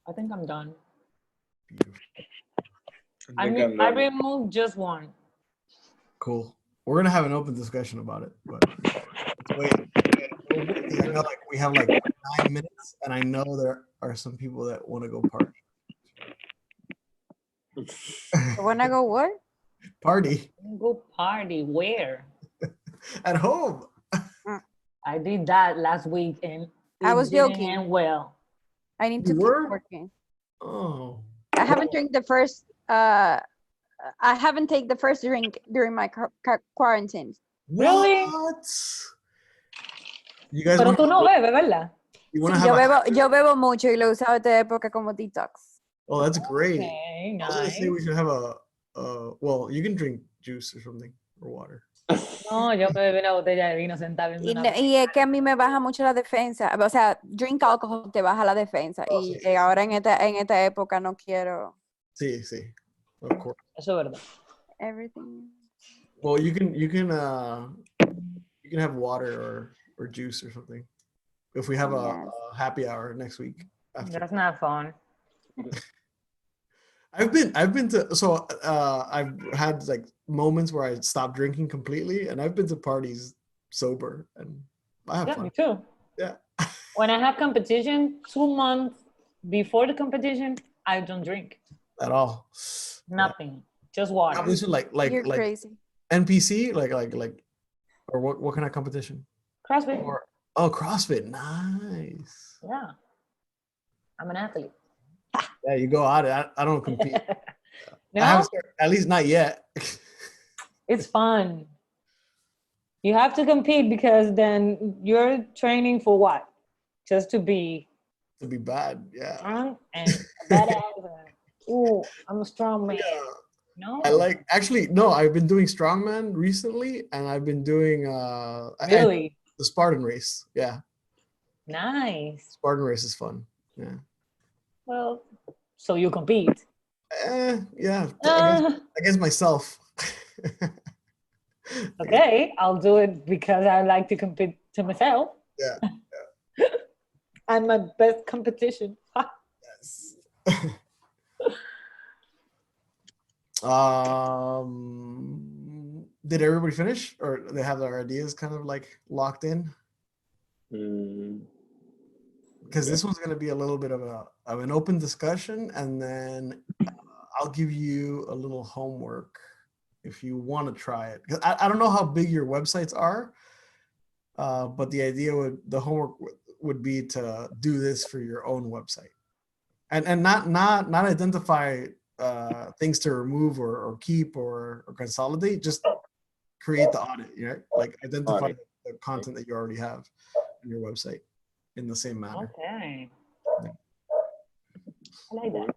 I think I'm done. Beautiful. I removed just one. Cool. We're gonna have an open discussion about it, but wait. I know like we have like 9 minutes, and I know there are some people that want to go party. Wanna go what? Party Go party where? at home. I did that last week and I was didn't joking. end well. I need You to were? keep working. Oh, I haven't drank the first. I haven't taken the first drink during my quarantine. Really? what? You guys Pero want tú no bebes, ¿verdad? you Sí, want to have yo bebo mucho y lo he usado esta época como detox. Oh, that's great. Okay, I was gonna say nice. we should have well, you can drink juice or something or water. No, yo me bebí una botella de vino sentada viendo una Y es que a mí me baja mucho la defensa. O sea, drink alcohol te baja la defensa. Oh, Y sí. ahora en esta época no quiero Sí, sí. Of course. Eso es verdad. everything. Well, you can have water or juice or something. If we have Yes. a happy hour next week after. That's not fun. I've been to I've had like moments where I stopped drinking completely, and I've been to parties sober, and I have Yeah, fun. me too. Yeah. When I have competition, 2 months before the competition, I don't drink. At all. Nothing. Just water. Competition like You're like crazy. NPC, like or what kind of competition? CrossFit. Or CrossFit. Nice. Yeah. I'm an athlete. Yeah, you go out. I don't compete. No, I haven't started, at least not yet. it's fun. You have to compete because then you're training for what? Just to be To be bad, yeah. strong and a badass. Ooh, I'm a strong man. Yeah. No, I've been doing strongman recently, and I've been doing really the Spartan race. Yeah, nice. Spartan race is fun. Yeah. Well, so you compete. Yeah. Uh, Against myself. okay, I'll do it because I like to compete to myself. Yeah. I'm my best competition. Yes. Did everybody finish, or they have their ideas kind of like locked in? Because this one's going to be a little bit of an open discussion, and then I'll give you a little homework if you want to try it. 'Cause I don't know how big your websites are, but the homework would be to do this for your own website, and not identify things to remove or keep or consolidate. Just create the audit, like identify the content that you already have on your website in the same manner. Okay. Yeah. I like that.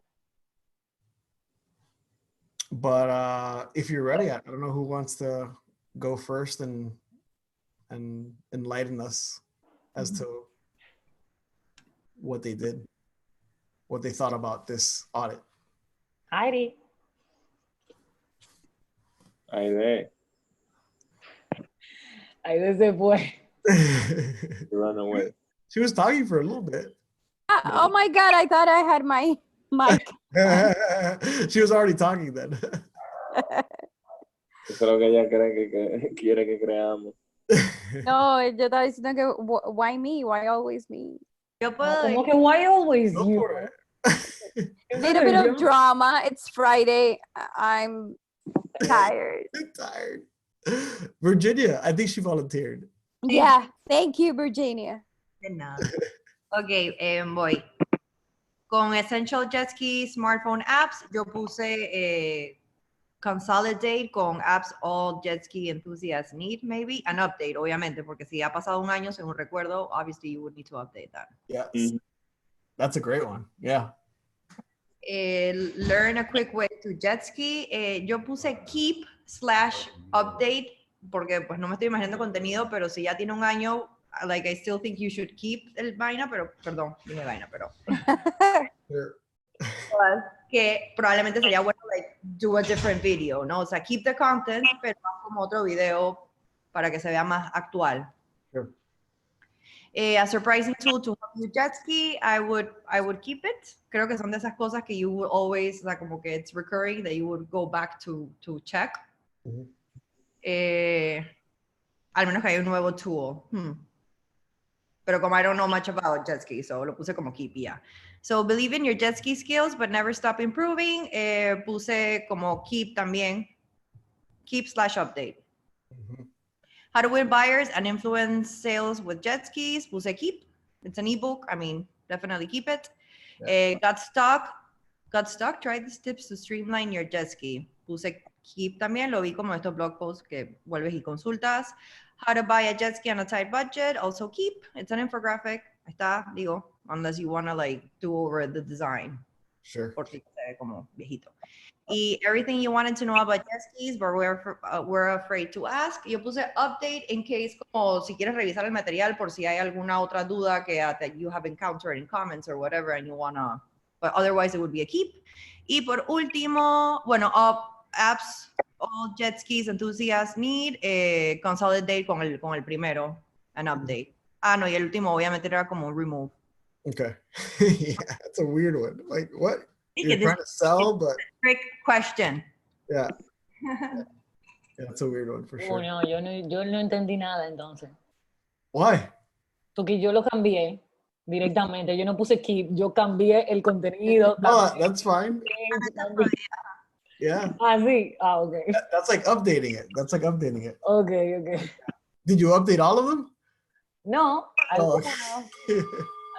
But if you're ready, I don't know who wants to go first and enlighten us as to what they did, what they thought about this audit. Heidi. Aide, Aide se fue. run away. She was talking for a little bit. Oh my God, I thought I had my mic. She was already talking then. Eso es lo que ella cree que quiere que creamos. No, yo estaba diciendo que why me? Why always me? Yo puedo Como que why always Go you? for it. Little bit of drama. It's Friday. I'm tired. I'm tired. Virginia, I think she volunteered. Yeah, thank you, Virginia. De nada. Ok, voy. Con Essential Jet Ski Smartphone Apps, yo puse consolidate con apps all jet ski enthusiasts need, maybe, an update, obviamente, porque si ha pasado un año, según recuerdo, obviously you would need to update that. Yes. That's a great one. Yeah. Learn a quick way to jet ski. Yo puse keep/update, porque pues no me estoy imaginando contenido, pero si ya tiene un año, like I still think you should keep el vaina, pero, perdón, dije vaina, pero... Sure. que probablemente sería bueno, like, do a different video, ¿no? O sea, keep the content, pero haz como otro video para que se vea más actual. Sure. A surprising tool to help you jet ski, I would keep it. Creo que son de esas cosas que you would always, like, como que it's recurring, that you would go back to check. Al menos que haya un nuevo tool. Pero como I don't know much about jet ski, so lo puse como keep, yeah. So believe in your jet ski skills, but never stop improving. Puse como keep también. Keep/update. How to win buyers and influence sales with jet skis. Puse keep. It's an ebook. I mean, definitely keep it. Yeah. Got stuck. Try these tips to streamline your jet ski. Puse keep también. Lo vi como estos blog posts que vuelves y consultas. How to buy a jet ski on a tight budget. Also keep. It's an infographic. Ahí está, digo, unless you want to like do over the design. Sure. Porque se ve como viejito. Y everything you wanted to know about jet skis, but we're afraid to ask. Yo puse update in case, como si quieres revisar el material por si hay alguna otra duda que that you have encountered in comments or whatever and you wanna, but otherwise it would be a keep. Y por último, bueno, apps all jet skis enthusiasts need, consolidate con el primero, an update. No, y el último obviamente era como remove. Okay. Yeah, that's a weird one. Like, what? You're This trying to sell, but trick question. yeah. Yeah, that's a weird one for sure. No, yo no entendí nada entonces. Why? Porque yo lo cambié directamente. Yo no puse keep, yo cambié el contenido. Oh, that's fine. Yeah. Ah, sí. Ah, ok. That's like updating it. That's like updating it. Ok. Did you update all of them? No, Oh,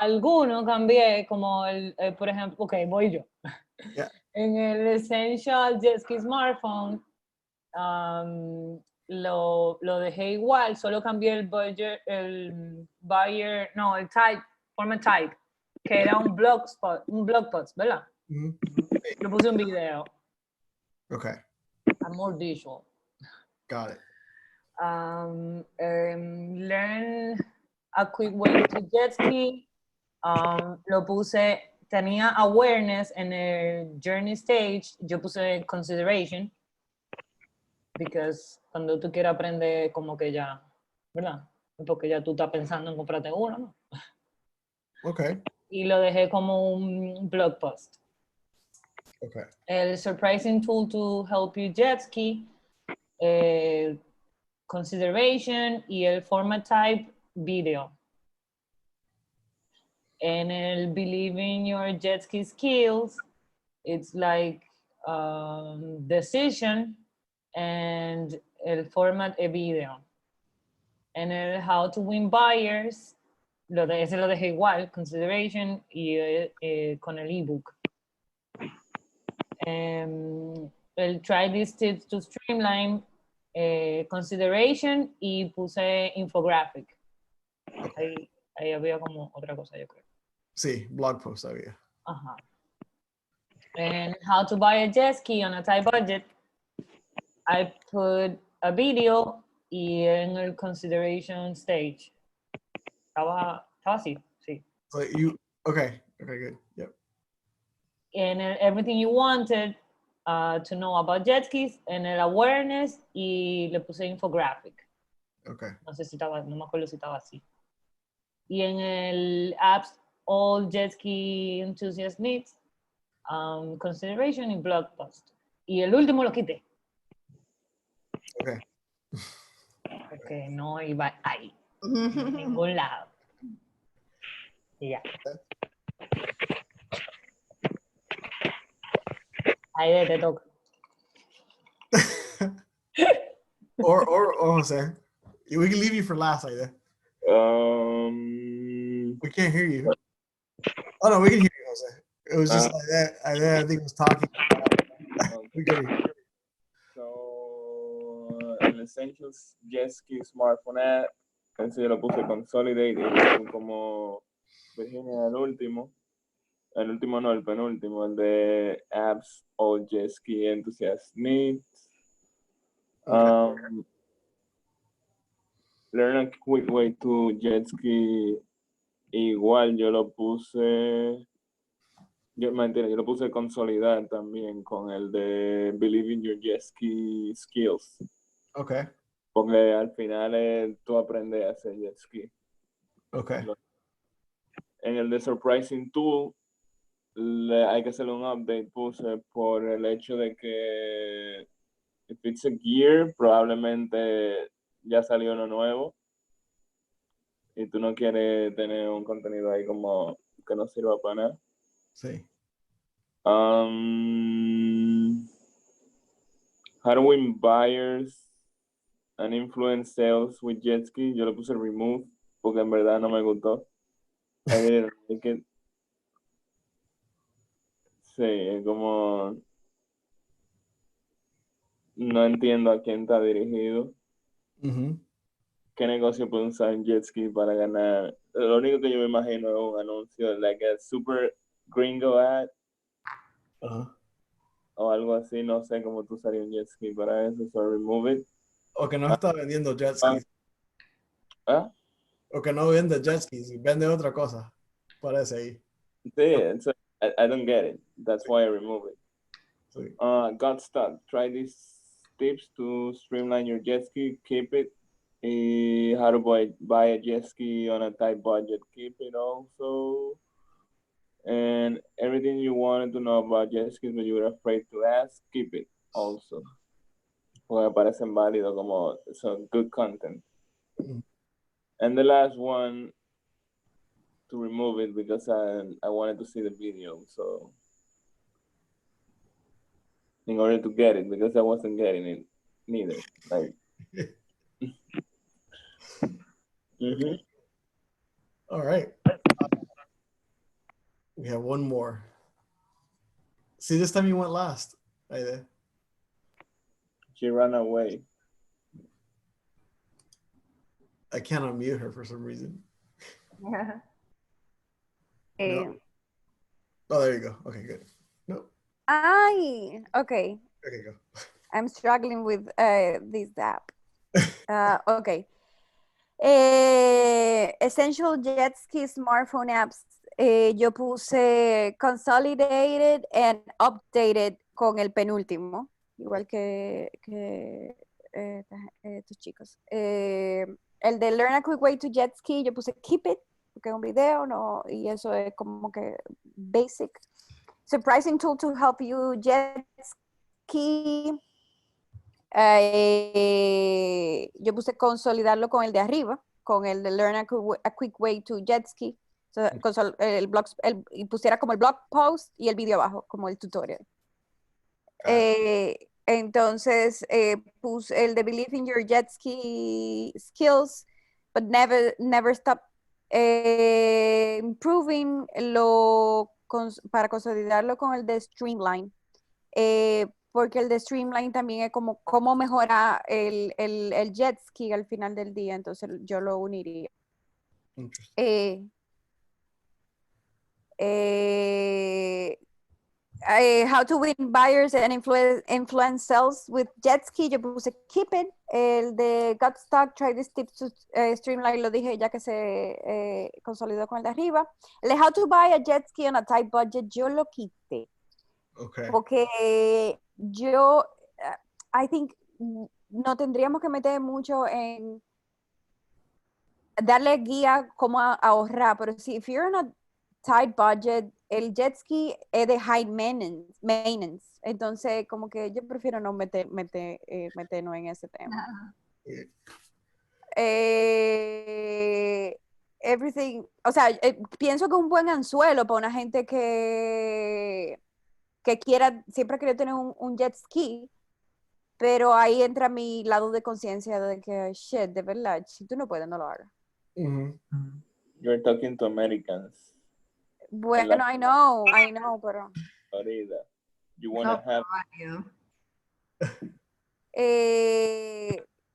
algunos cambié, como por ejemplo, ok, voy yo. Yeah. En el Essential Jet Ski Smartphone, lo dejé igual, solo cambié el budget, el buyer, no, el type, format type, que era un blog post, ¿verdad? Mhm. Yo puse un video, Okay. I'm more visual. Got it. Learn a quick way to jet ski. Lo puse, tenía awareness en el journey stage, yo puse consideration, because cuando tú quieres aprender, como que ya, ¿verdad? Porque ya tú estás pensando en comprarte uno, ¿no? Okay. Y lo dejé como un blog post. Okay. El surprising tool to help you jet ski, consideration y el format type video. En el believe in your jet ski skills, it's like decision and el format a video. En el how to win buyers, ese lo dejé igual, consideration y con el ebook. El try these tips to streamline, consideration y puse infographic. Ahí había como otra cosa, yo creo. Sí, blog post había. Ajá. And how to buy a jet ski on a tight budget, I put a video y en el consideration stage. Estaba así, sí. So okay, good. Yep. En el everything you wanted to know about jet skis, en el awareness y le puse infographic. Okay. No me acuerdo si estaba así. Y en el apps all jet ski enthusiast needs, consideration y blog post. Y el último lo quité. Okay. Porque no iba ahí, en ningún lado. Y ya. Ahí te toca. or Jose. We can leave you for last, Aida. We can't hear you. Oh no, we can hear you, Jose. It was just like that. I think was talking. We can hear you. So, el Essentials Jet Ski Smartphone app, entonces yo lo puse Consolidate y puse como Virginia el último no, el penúltimo, el de Apps All Jet Ski Enthusiast Needs. Learn a quick way to jet ski. Igual yo lo puse. Yo lo puse consolidar también con el de Believe in your jet ski skills. Okay. Porque al final tú aprendes a hacer jet ski. Okay. En el de Surprising Tool, hay que hacerle un update, puse, por el hecho de que if it's a gear, probablemente ya salió uno nuevo y tú no quieres tener un contenido ahí como que no sirva para nada. Sí. How to win buyers and influence sales with jet ski. Yo le puse remove porque en verdad no me gustó. I didn't like it. Sí, es como no entiendo a quién está dirigido. Mhm. ¿Qué negocio puede usar un jet ski para ganar? Lo único que yo me imagino es un anuncio, like a super gringo ad Uh-huh. o algo así. No sé cómo tú usarías un jet ski para eso. So remove it. O que no está vendiendo jet skis. ¿Ah? O que no vende jet skis y vende otra cosa. Parece ahí. Sí, so I don't get it. That's why I remove it. Sí. Got stuck. Try these tips to streamline your jet ski. Keep it. How to buy a jet ski on a tight budget. Keep it also. And everything you wanted to know about jet skis but you were afraid to ask, keep it also. Porque me parecen válidos como some good content. Mhm. And the last one, to remove it because I wanted to see the video. So in order to get it, because I wasn't getting it neither. Like, mm-hmm. All right. We have one more. See, this time you went last. Right there. She ran away. I can't unmute her for some reason. Eh, No. Oh, there you go. Okay, good. No. Ay, okay. Okay, go. I'm struggling with this app. Okay. Essential Jet Ski Smartphone Apps. Yo puse consolidated and updated con el penúltimo, igual que estos chicos. El de Learn a Quick Way to Jet Ski, yo puse keep it, porque es un video, ¿no? Y eso es como que basic. Surprising tool to help you jet ski. Yo puse consolidarlo con el de arriba, con el de Learn a Quick Way to Jet Ski. So, y pusiera como el blog post y el video abajo, como el tutorial. Entonces puse el de Believe in your jet ski skills, but never stop improving para consolidarlo con el de Streamline. Porque el de Streamline también es como cómo mejora el jet ski al final del día, entonces yo lo uniría. How to win buyers and influence sales with jet ski, yo puse keep it. El de got stuck, try these tips to streamline, lo dije ya que se consolidó con el de arriba. El de how to buy a jet ski on a tight budget, yo lo quité. Okay. Porque yo, I think, no tendríamos que meter mucho en darle guía cómo ahorrar, pero si if you're on a tight budget, el jet ski es de high maintenance, entonces como que yo prefiero no meternos en ese tema. Everything, o sea, pienso que es un buen anzuelo para una gente que siempre quiere tener un jet ski, pero ahí entra mi lado de conciencia de que, shit, de verdad, si tú no puedes, no lo hagas. You're talking to Americans. Bueno, I know, pero... Florida. You wanna have...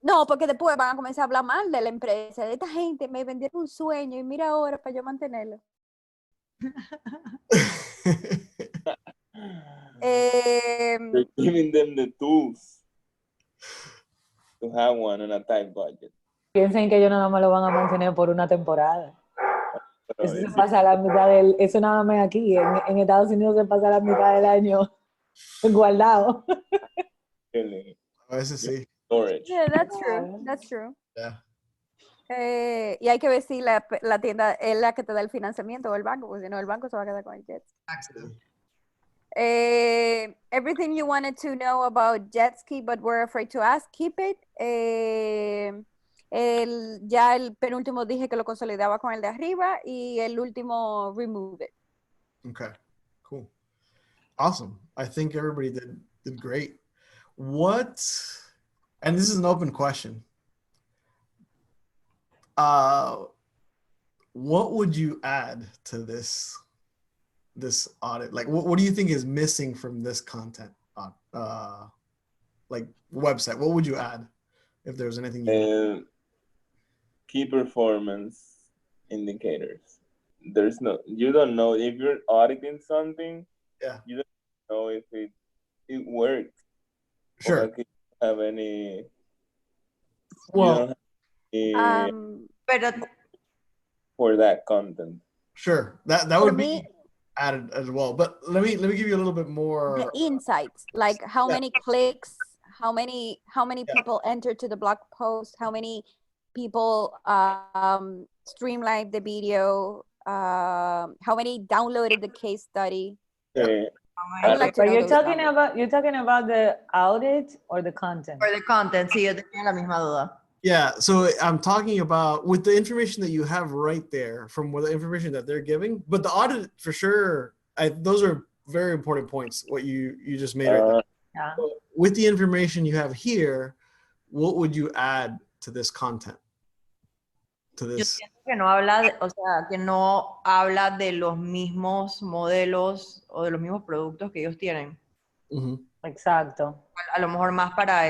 no, porque después van a comenzar a hablar mal de la empresa, de esta gente, me vendieron un sueño y mira ahora para yo mantenerlo. You're giving them the tools to have one on a tight budget. Piensen que ellos nada más lo van a mantener por una temporada. Pero Eso se pasa la mitad del... Eso nada más aquí. En Estados Unidos se pasa la mitad del año guardado. really, A veces sí. storage. Yeah, that's true. Yeah. Y hay que ver si la tienda es la que te da el financiamiento o el banco, porque si no, el banco se va a quedar con el jet. Everything you wanted to know about jet ski, but were afraid to ask, keep it. Ya el penúltimo dije que lo consolidaba con el de arriba y el último, remove it. Okay, cool. Awesome. I think everybody did great. What, and this is an open question. What would you add to this audit? Like, what do you think is missing from this content? Like website, what would you add if there's anything you Key performance indicators. You don't know if you're auditing something. Yeah. You don't know if it works. Sure. Or if you have any. Well, Pero for that content. Sure. That would be added as well. But let me give you a little bit more. The insights, like how many clicks, how many people entered to the blog post, how many people streamlined the video, how many downloaded the case study. Okay. I would like to But know you're those talking numbers. about the audit or the content? for the content, sí, yo tenía la misma duda. Yeah, so I'm talking about with the information that you have right there from the information that they're giving, but the audit for sure, those are very important points, what you just made right there. Yeah. So with the information you have here, what would you add to this content? To Yo this? siento que no habla que no habla de los mismos modelos o de los mismos productos que ellos tienen. Mm-hmm. Exacto. A lo mejor más para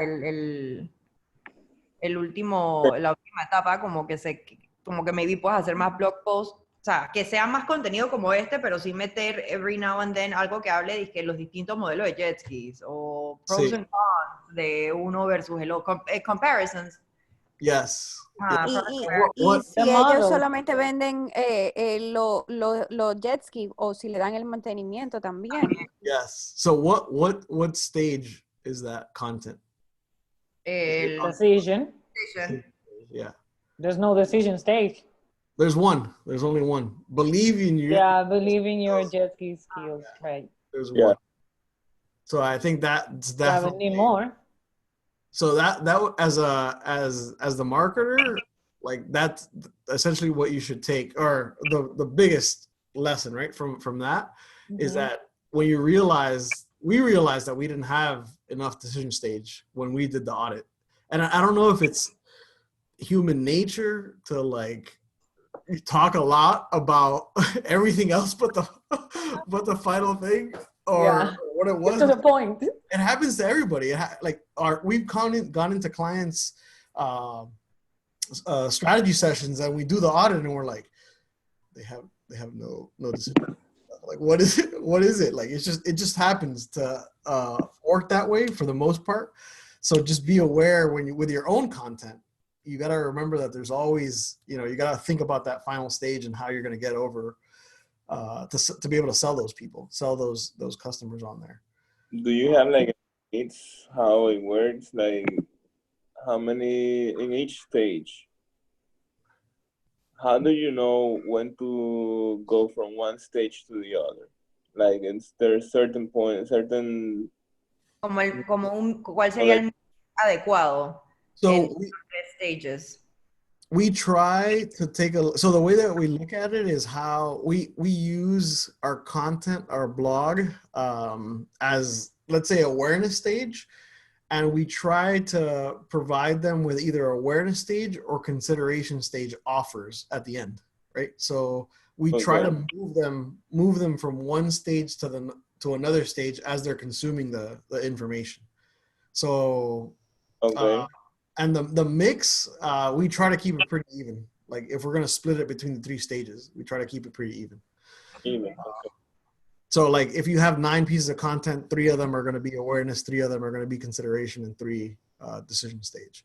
la última etapa, como que maybe puedes hacer más blog posts, o sea, que sea más contenido como este, pero sí meter every now and then algo que hable de que los distintos modelos de jet skis o pros Sí. and cons de uno versus el otro, comparisons. Yes. Ah, Y si ellos solamente venden los jet ski o si le dan el mantenimiento también. Yes. So what stage is that content? El Decision. Yeah. There's no decision stage. There's one. There's only one. Believe in your. Yeah, believe in your jet ski skills, right? There's Yeah. one. So I think that's definitely need more. So that as the marketer, like that's essentially what you should take, or the biggest lesson, right, from that is that when we realized that we didn't have enough decision stage when we did the audit. And I don't know if it's human nature to like talk a lot about everything else but the final thing, or what it was. Get to the point. It happens to everybody. We've gone into clients' strategy sessions, and we do the audit, and we're like, they have no decision. Like, what is it? What is it? Like, it just happens to work that way for the most part. So just be aware with your own content. You got to remember that there's always, you got to think about that final stage and how you're going to get over to be able to sell those customers on there. Do you have like it's how it works? Like how many in each stage? How do you know when to go from one stage to the other? Like, is there a certain point, certain... ¿Cuál sería el adecuado? So Stages. We try to so the way that we look at it is how we use our content, our blog, as, let's say, awareness stage. And we try to provide them with either awareness stage or consideration stage offers at the end, right? So we try to move them from one stage to another stage as they're consuming the information. So, and the mix, we try to keep it pretty even. Like if we're going to split it between the three stages, we try to keep it pretty even. So like if you have 9 pieces of content, 3 of them are going to be awareness, 3 of them are going to be consideration, and 3 decision stage.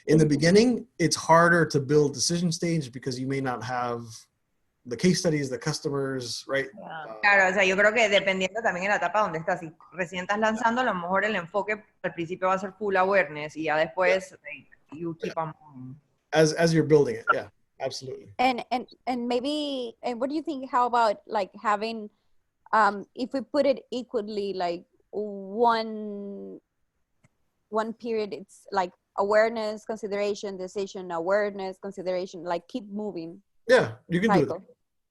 In the beginning, it's harder to build decision stage because you may not have the case studies, the customers, right? Claro, o sea, yo creo que dependiendo también en la etapa donde estás, si recién estás lanzando, a lo mejor el enfoque al principio va a ser full awareness y ya después you keep on as you're building it. Yeah, absolutely. And maybe, and what do you think? How about like having, if we put it equally, like one period, it's like awareness, consideration, decision, awareness, consideration, like keep moving. Yeah, you can do Cycle. it.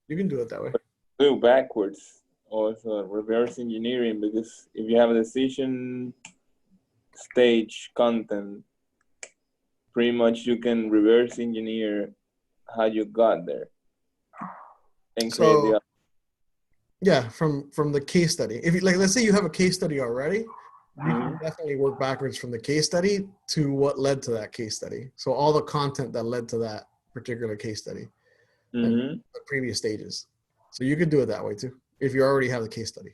You can do it that way. Do backwards, also reverse engineering, because if you have a decision stage content, pretty much you can reverse engineer how you got there and create So the yeah, from the case study. If you like, let's say you have a case study already, you can definitely work backwards from the case study to what led to that case study. So all the content that led to that particular case study and the previous stages. So you could do it that way too, if you already have the case study.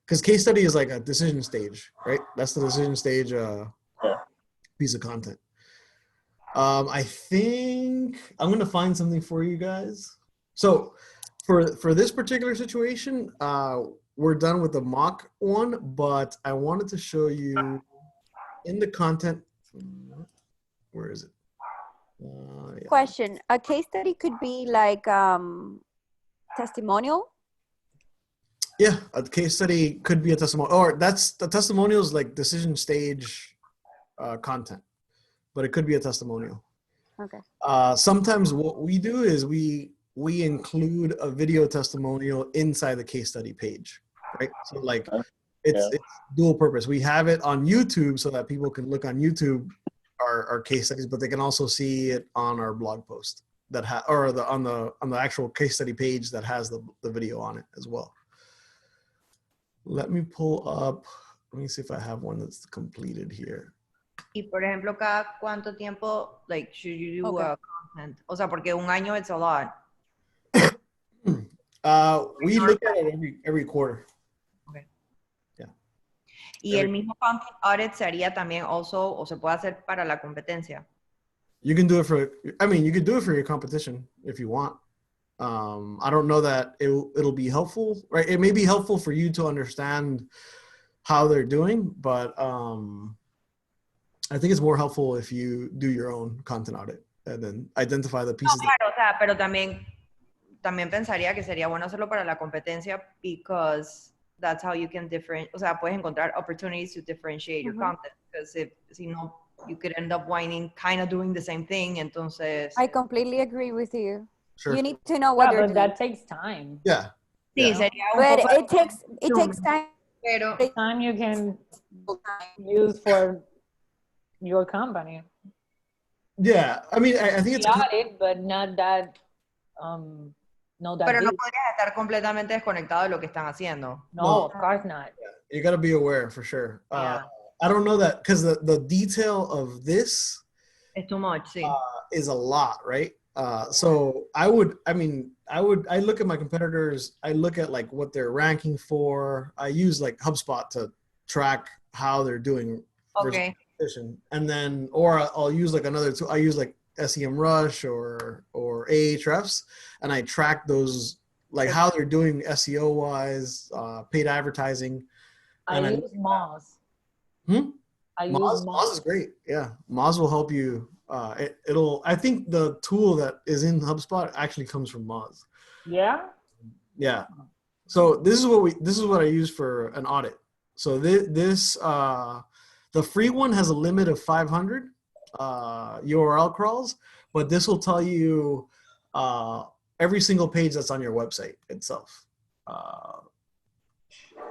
Because case study is like a decision stage, right? That's the decision stage piece of content. I think I'm gonna find something for you guys. So for this particular situation, we're done with the mock one, but I wanted to show you in the content. Where is it? Yeah. Question: a case study could be like testimonial. Yeah, a case study could be a testimonial, or that's the testimonials like decision stage content, but it could be a testimonial. Okay. Sometimes what we do is we include a video testimonial inside the case study page, right? So like it's dual purpose. We have it on YouTube so that people can look on YouTube our case studies, but they can also see it on our blog post that on the actual case study page that has the video on it as well. Let me pull up. Let me see if I have one that's completed here. Y por ejemplo, cada cuánto tiempo, like, should you do content? O sea, porque un año it's a lot. We look at it every quarter. Okay. Yeah. Y el mismo content audit sería también also, o se puede hacer para la competencia. You can do it for, I mean, you could do it for your competition if you want. I don't know that it'll be helpful, right? It may be helpful for you to understand how they're doing, but I think it's more helpful if you do your own content audit and then identify the pieces. No, claro, o sea, pero también pensaría que sería bueno hacerlo para la competencia because that's how you can o sea, puedes encontrar opportunities to differentiate your content, because if no, you could end up kind of doing the same thing. Entonces, I completely agree with you. Sure. You need to know what you're but doing. that takes time. Yeah. sí, Yeah. sería un But poco it takes time. pero Time you can use for your company. Yeah. I mean, I think it's it, but not that not that pero no deep. podrías estar completamente desconectado de lo que están haciendo. No, of course not. you got to be aware for sure. Yeah. I don't know that because the detail of this Es too much, sí. is a lot, right? So I look at my competitors. I look at like what they're ranking for. I use like HubSpot to track how they're doing. Okay. And then, or I'll use like another tool. I use like SEMrush or Ahrefs, and I track those, like how they're doing SEO wise, paid advertising. I use Moz. I use Moz. Moz is great. Yeah, Moz will help you. I think the tool that is in HubSpot actually comes from Moz. Yeah. Yeah. So this is what I use for an audit. So this the free one has a limit of 500 URL crawls, but this will tell you every single page that's on your website itself.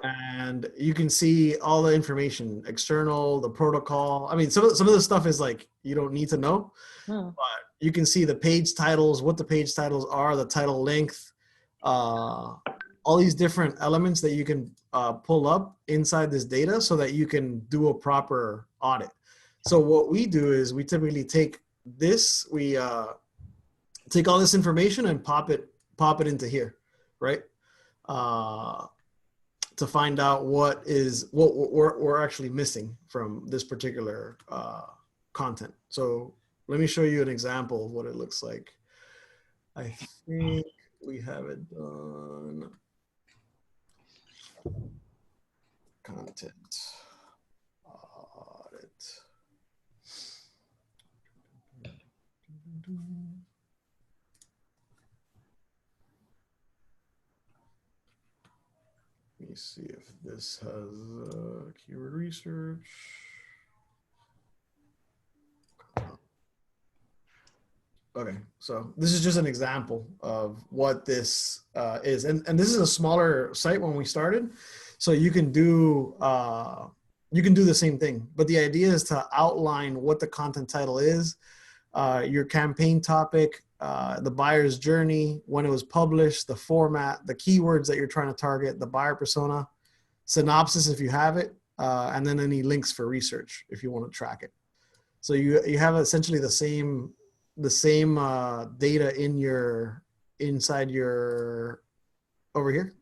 And you can see all the information, external, the protocol. I mean, some of the stuff is like you don't need to know, but you can see the page titles, what the page titles are, the title length, all these different elements that you can pull up inside this data so that you can do a proper audit. So what we do is we typically take this, we take all this information and pop it into here, right? To find out what we're actually missing from this particular content. So let me show you an example of what it looks like. I think we have it done. Content audit. Let me see if this has keyword research. Okay, so this is just an example of what this is, and this is a smaller site when we started, so you can do the same thing. But the idea is to outline what the content title is, your campaign topic, the buyer's journey, when it was published, the format, the keywords that you're trying to target, the buyer persona, synopsis if you have it, and then any links for research if you want to track it. So you have essentially the same data inside your over here.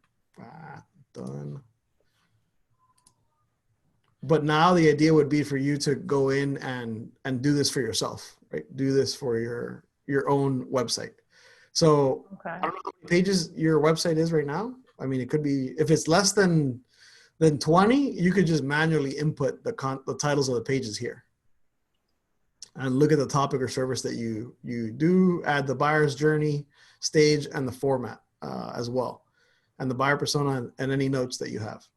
Done. But now the idea would be for you to go in and do this for yourself, right? Do this for your own website. So Okay. I don't know how many pages your website is right now. I mean, it could be, if it's less than 20, you could just manually input the titles of the pages here. And look at the topic or service that you do, add the buyer's journey, stage, and the format as well, and the buyer persona and any notes that you have.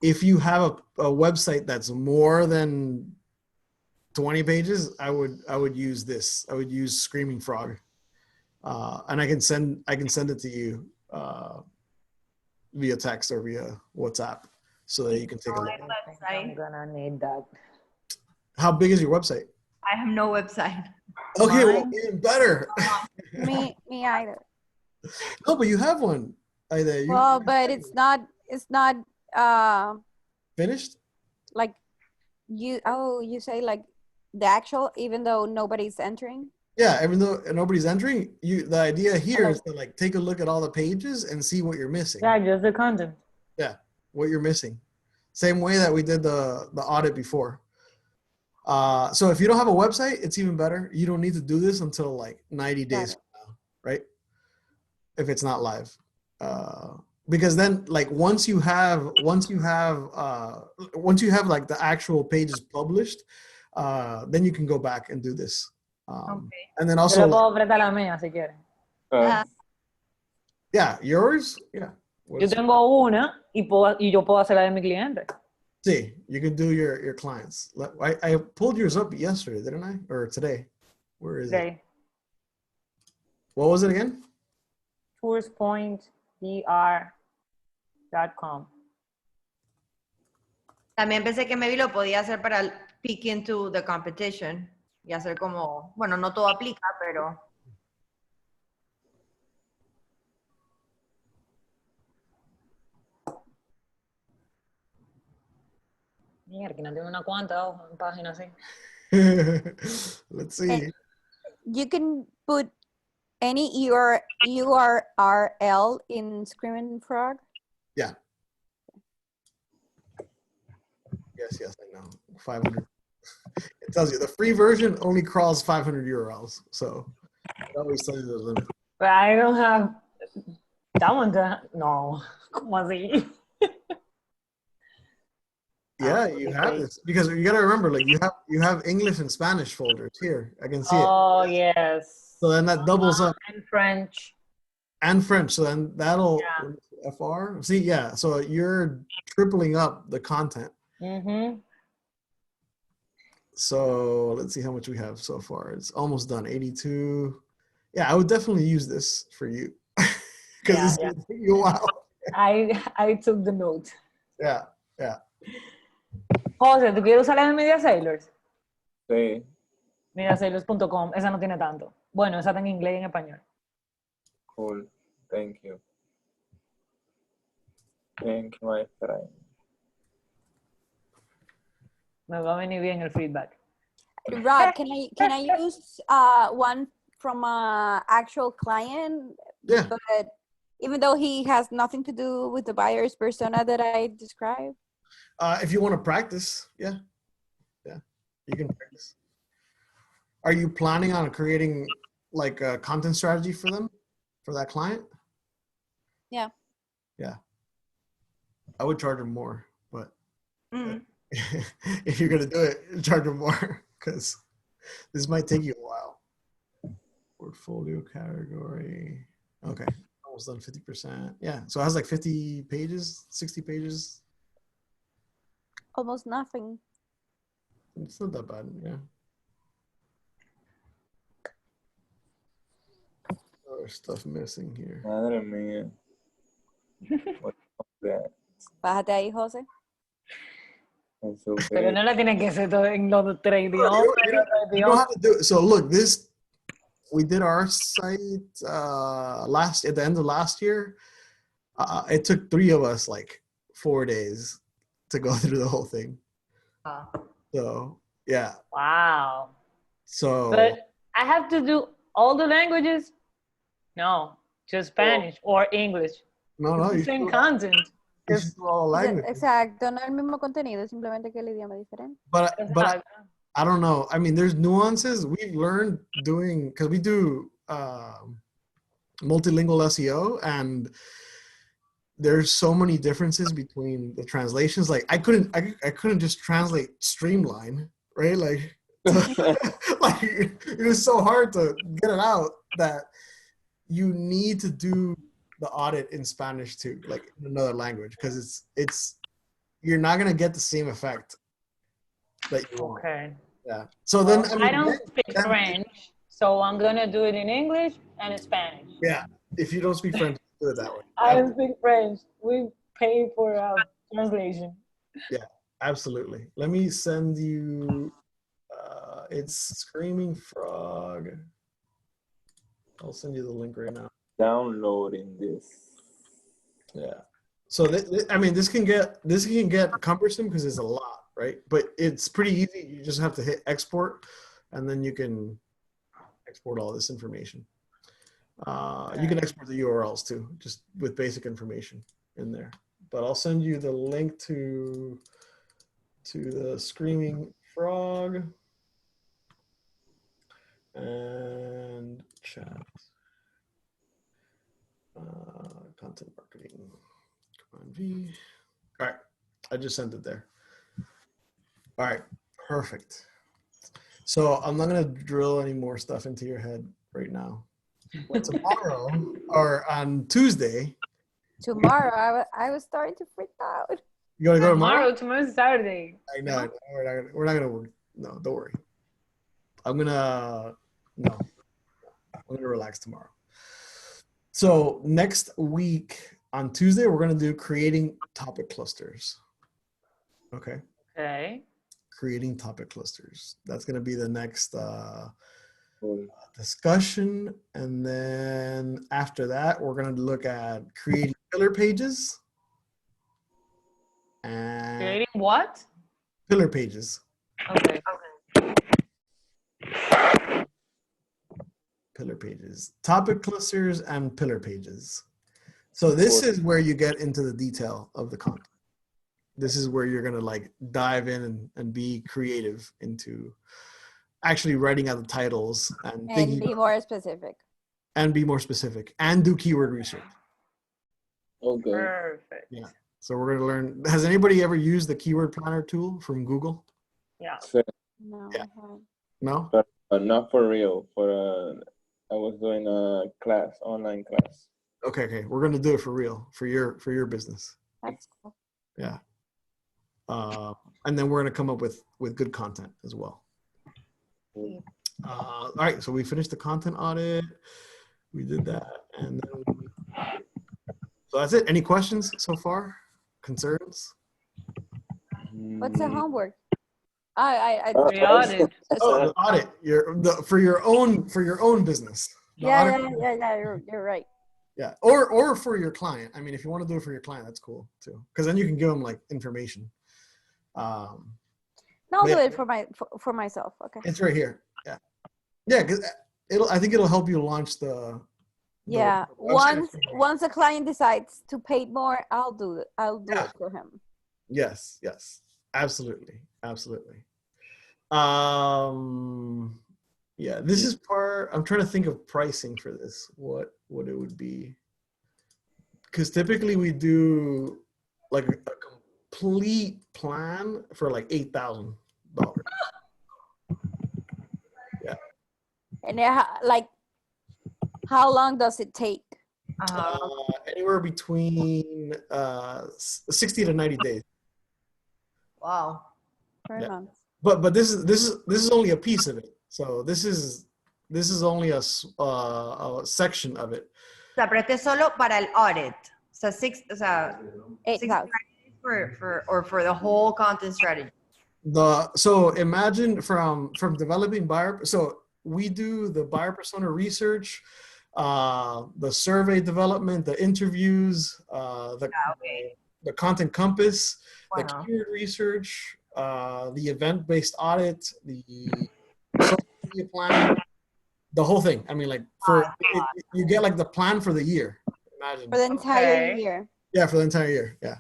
If you have a website that's more than 20 pages, I would use this. I would use Screaming Frog, and I can send it to you via text or via WhatsApp so that you can take a look. I'm gonna need that. How big is your website? I have no website. Okay, well, Mine? even better. Me either. No, but you have one. Either you Well, but it's not finished? like you say like the actual, even though nobody's entering. Yeah, even though nobody's entering, the idea here is to like take a look at all the pages and see what you're missing. Yeah, just the content. Yeah, what you're missing. Same way that we did the audit before. So if you don't have a website, it's even better. You don't need to do this until like 90 days from now, right? If it's not live. Because then like once you have like the actual pages published, then you can go back and do this. Okay. And then Yo also, le puedo prestar la mía si quieres. yeah, yours, yeah. Yo tengo una y yo puedo hacer la de mi cliente. See, you can do your clients. I pulled yours up yesterday, didn't I? Or today? Where is it? Okay. What was it again? tourspointdr.com. También pensé que maybe lo podía hacer para peek into the competition y hacer como, bueno, no todo aplica, pero Mierda, que no tiene una cuanta página así. Let's see. You can put any URL in Screaming Frog. Yeah. Yes, I know. 500. It tells you the free version only crawls 500 URLs. So it always tells you the limit. But I don't have that one. No. ¿Cómo así? Yeah, you have this because you got to remember, like you have English and Spanish folders here. I can see it. Oh, yes. So then that doubles up. And French. And French. So then that'll FR. See, yeah. So you're tripling up the content. Mm-hmm. So let's see how much we have so far. It's almost done. 82. Yeah, I would definitely use this for you because it's going to take you a while. I took the note. Yeah. José, ¿tú quieres usar la de Media Sailors? Sí. Mediasailors.com. Esa no tiene tanto. Bueno, esa está en inglés y en español. Cool. Thank you. Thank you, my friend. Me va a venir bien el feedback. Rod, can I use one from a actual client? Yeah. But even though he has nothing to do with the buyer's persona that I described. If you want to practice, yeah, you can practice. Are you planning on creating like a content strategy for them, for that client? Yeah. I would charge them more, but if you're gonna do it, charge them more because this might take you a while. portfolio category. Okay, almost done 50%. Yeah, so it has like 50 pages, 60 pages. Almost nothing. It's not that bad, yeah. There's stuff missing here. Madre mía. What that? Bájate ahí, José. It's so Pero big. no la tienen que hacer todo en los tres idiomas. You know how to do it. So look, this we did our site at the end of last year. It took 3 of us like 4 days to go through the whole thing. So yeah. Wow. So But I have to do all the languages? No, just Spanish or English. no, It's the you same should content. do all languages. Exacto, no es el mismo contenido, simplemente que el idioma es diferente. But Exacto. I don't know. I mean, there's nuances we've learned doing because we do multilingual SEO, and there's so many differences between the translations. Like I couldn't just translate streamline, right? Like, like it was so hard to get it out that you need to do the audit in Spanish too, like in another language, because it's you're not gonna get the same effect that you want. Okay. Yeah. So then Well, I don't speak French, so I'm gonna do it in English and in Spanish. Yeah. If you don't speak French, do it that way. I don't speak French. We pay for translation. Yeah, absolutely. Let me send you. It's Screaming Frog. I'll send you the link right now. Downloading this. Yeah. So I mean, this can get cumbersome because it's a lot, right? But it's pretty easy. You just have to hit export, and then you can export all this information. You can export the URLs too, just with basic information in there. But I'll send you the link to the Screaming Frog and chat. Content marketing. Command V. All right, I just sent it there. All right, perfect. So I'm not gonna drill any more stuff into your head right now. But tomorrow or on Tuesday. Tomorrow, I was starting to freak out. You gonna go tomorrow? Tomorrow's Saturday. I know. We're not gonna work. No, don't worry. I'm gonna relax tomorrow. So next week on Tuesday, we're gonna do creating topic clusters. Okay. Okay. Creating topic clusters. That's gonna be the next discussion, and then after that, we're gonna look at creating pillar pages. And Creating what? pillar pages. Okay. Pillar pages, topic clusters, and pillar pages. So this is where you get into the detail of the content. This is where you're gonna like dive in and be creative into actually writing out the titles and be more specific. And be more specific and do keyword research. Okay. Perfect. Yeah. So we're gonna learn. Has anybody ever used the keyword planner tool from Google? Yeah. So, No. Yeah. No? not for real. I was doing a class, online class. Okay. We're gonna do it for real for your business. That's cool. Yeah. And then we're gonna come up with good content as well. All right, so we finished the content audit. We did that, and then, so that's it. Any questions so far? Concerns? What's the homework? I The audit. Oh, the audit. For your own business. The audit- yeah. You're right. Yeah, or for your client. I mean, if you want to do it for your client, that's cool too, because then you can give them like information. No, I'll do yeah. it for myself. Okay. It's right here. Yeah, because I think it'll help you launch the website. Once a client decides to pay more, I'll do it for him. Yes, absolutely. Yeah, this is part. I'm trying to think of pricing for this. What it would be? Because typically we do like a complete plan for like $8,000. And like How long does it take? Anywhere between 60 to 90 days. Wow. 3 Yeah. months. But this is only a piece of it. So this is only a section of it. O sea, pero este es solo para el audit. O sea, 60 8,000. for the whole content strategy. So imagine from developing buyer. So we do the buyer persona research, the survey development, the interviews, the content compass, the Wow. keyword research, the event-based audit, the social media plan, the whole thing. I mean, like you get like the plan for the year. Imagine. For the entire Okay. year. Yeah, for the entire year. Yeah.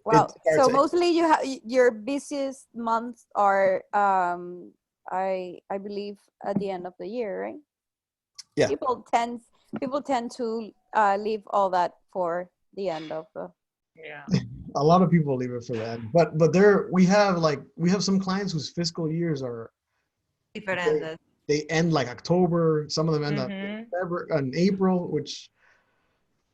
Wow. It So starts- mostly you have your busiest months are I believe at the end of the year, right? Yeah. People tend to leave all that for the end of the Yeah. a lot of people leave it for that, but we have some clients whose fiscal years are Diferentes. they end like October. Some of them end up Mhm. in April, which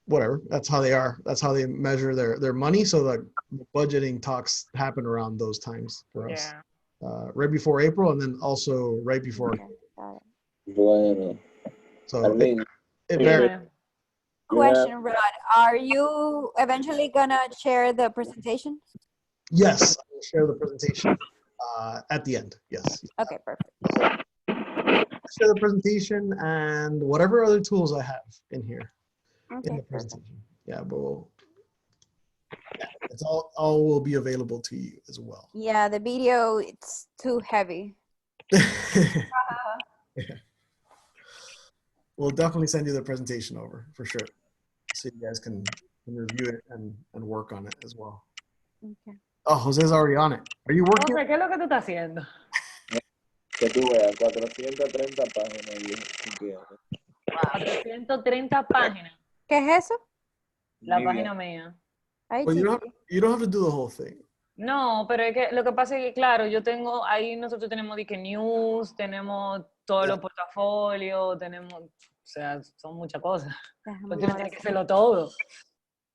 whatever. That's how they are. That's how they measure their money. So the budgeting talks happen around those times for us, Yeah. right before April, and then also right before. Okay, got it. Bueno, So I mean, it varies. Dime. Question, Rod. Are you eventually gonna share the presentation? Yes, I will share the presentation at the end. Yes. Okay, perfect. Share the presentation and whatever other tools I have in here in Okay, the perfect. presentation. Yeah, but it's all will be available to you as well. Yeah, the video, it's too heavy. Yeah. We'll definitely send you the presentation over for sure, so you guys can review it and work on it as well. Okay. Oh, Jose's already on it. Are you working? José, ¿qué es lo que tú estás haciendo? que tú veas, 430 páginas. Y, ¿entiendes? 430 páginas. ¿Qué es eso? La Ni página mía. Ay, Well, chiqui. you don't have to do the whole thing. No, pero es que lo que pasa es que, claro, ahí nosotros tenemos de que news, tenemos todos los portafolios, tenemos, o sea, son muchas cosas. Déjame Pues tú no ahora tienes que sí. hacerlo todo.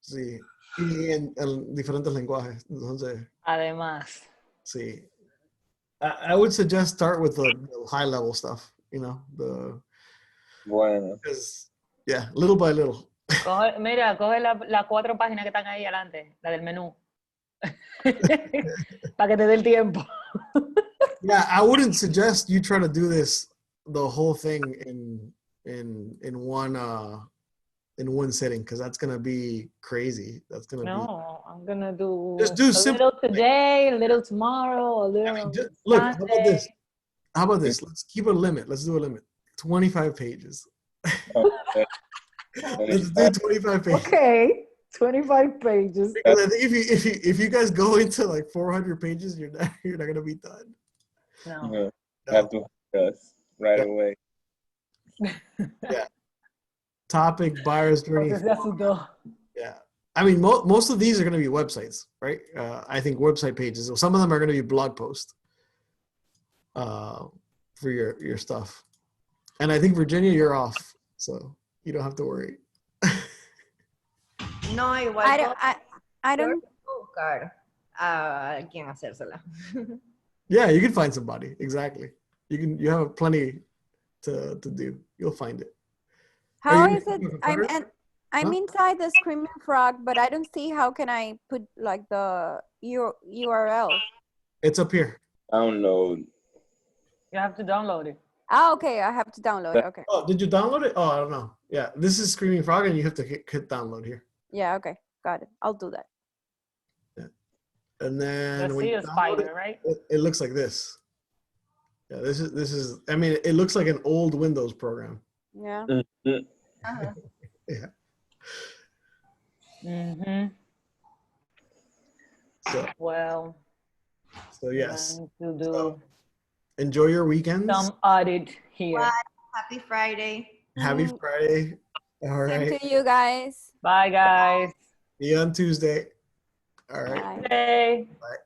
Sí. Y en diferentes lenguajes. Entonces, Además. sí. I would suggest start with the high level stuff, you know, Bueno, because yeah, little by little. Mira, coge las 4 páginas que están ahí adelante, la del menú. Para que te dé el tiempo. Yeah, I wouldn't suggest you try to do this the whole thing in one sitting, because that's gonna be crazy. That's gonna No, I'm gonna do Just do a simple- little today, a little tomorrow, a be. little Look, how about this? Sunday. How about this? Let's keep a limit. Let's do a limit. 25 pages. okay. Let's do 25 pages. Okay, 25 pages. Because I think if you guys go into like 400 pages, you're not gonna be done. No. Have to discuss right Yeah. away. Topic, buyer's journey. José se asustó. Yeah. I mean, most of these are going to be websites, right? I think website pages. So some of them are going to be blog posts for your stuff. And I think, Virginia, you're off. So you don't have to worry. No, igual. I don't. Buscar a quién hacérsela. Yeah, you can find somebody. Exactly. You have plenty to do. You'll find it. How you is it? looking for I'm Carter? I'm Huh? inside the Screaming Frog, but I don't see how can I put like the URL. It's up here. Download. You have to download it. Ah, okay. I have to download it. Okay. Oh, did you download it? Oh, I don't know. Yeah, this is Screaming Frog, and you have to hit download here. Yeah. Okay. Got it. I'll do that. And then The when you seal download spider, right? it looks like this. Yeah, this is. I mean, it looks like an old Windows program. Yeah. Mhm. Ajá. Yeah. Mm-hmm. Well, So yes, going to do So, enjoy your weekends. some audit here. Bye. Happy Friday. Happy Mm. Friday. All Same right. to you guys. Bye, guys. See you on Tuesday. All right. Bye. Hey. Bye.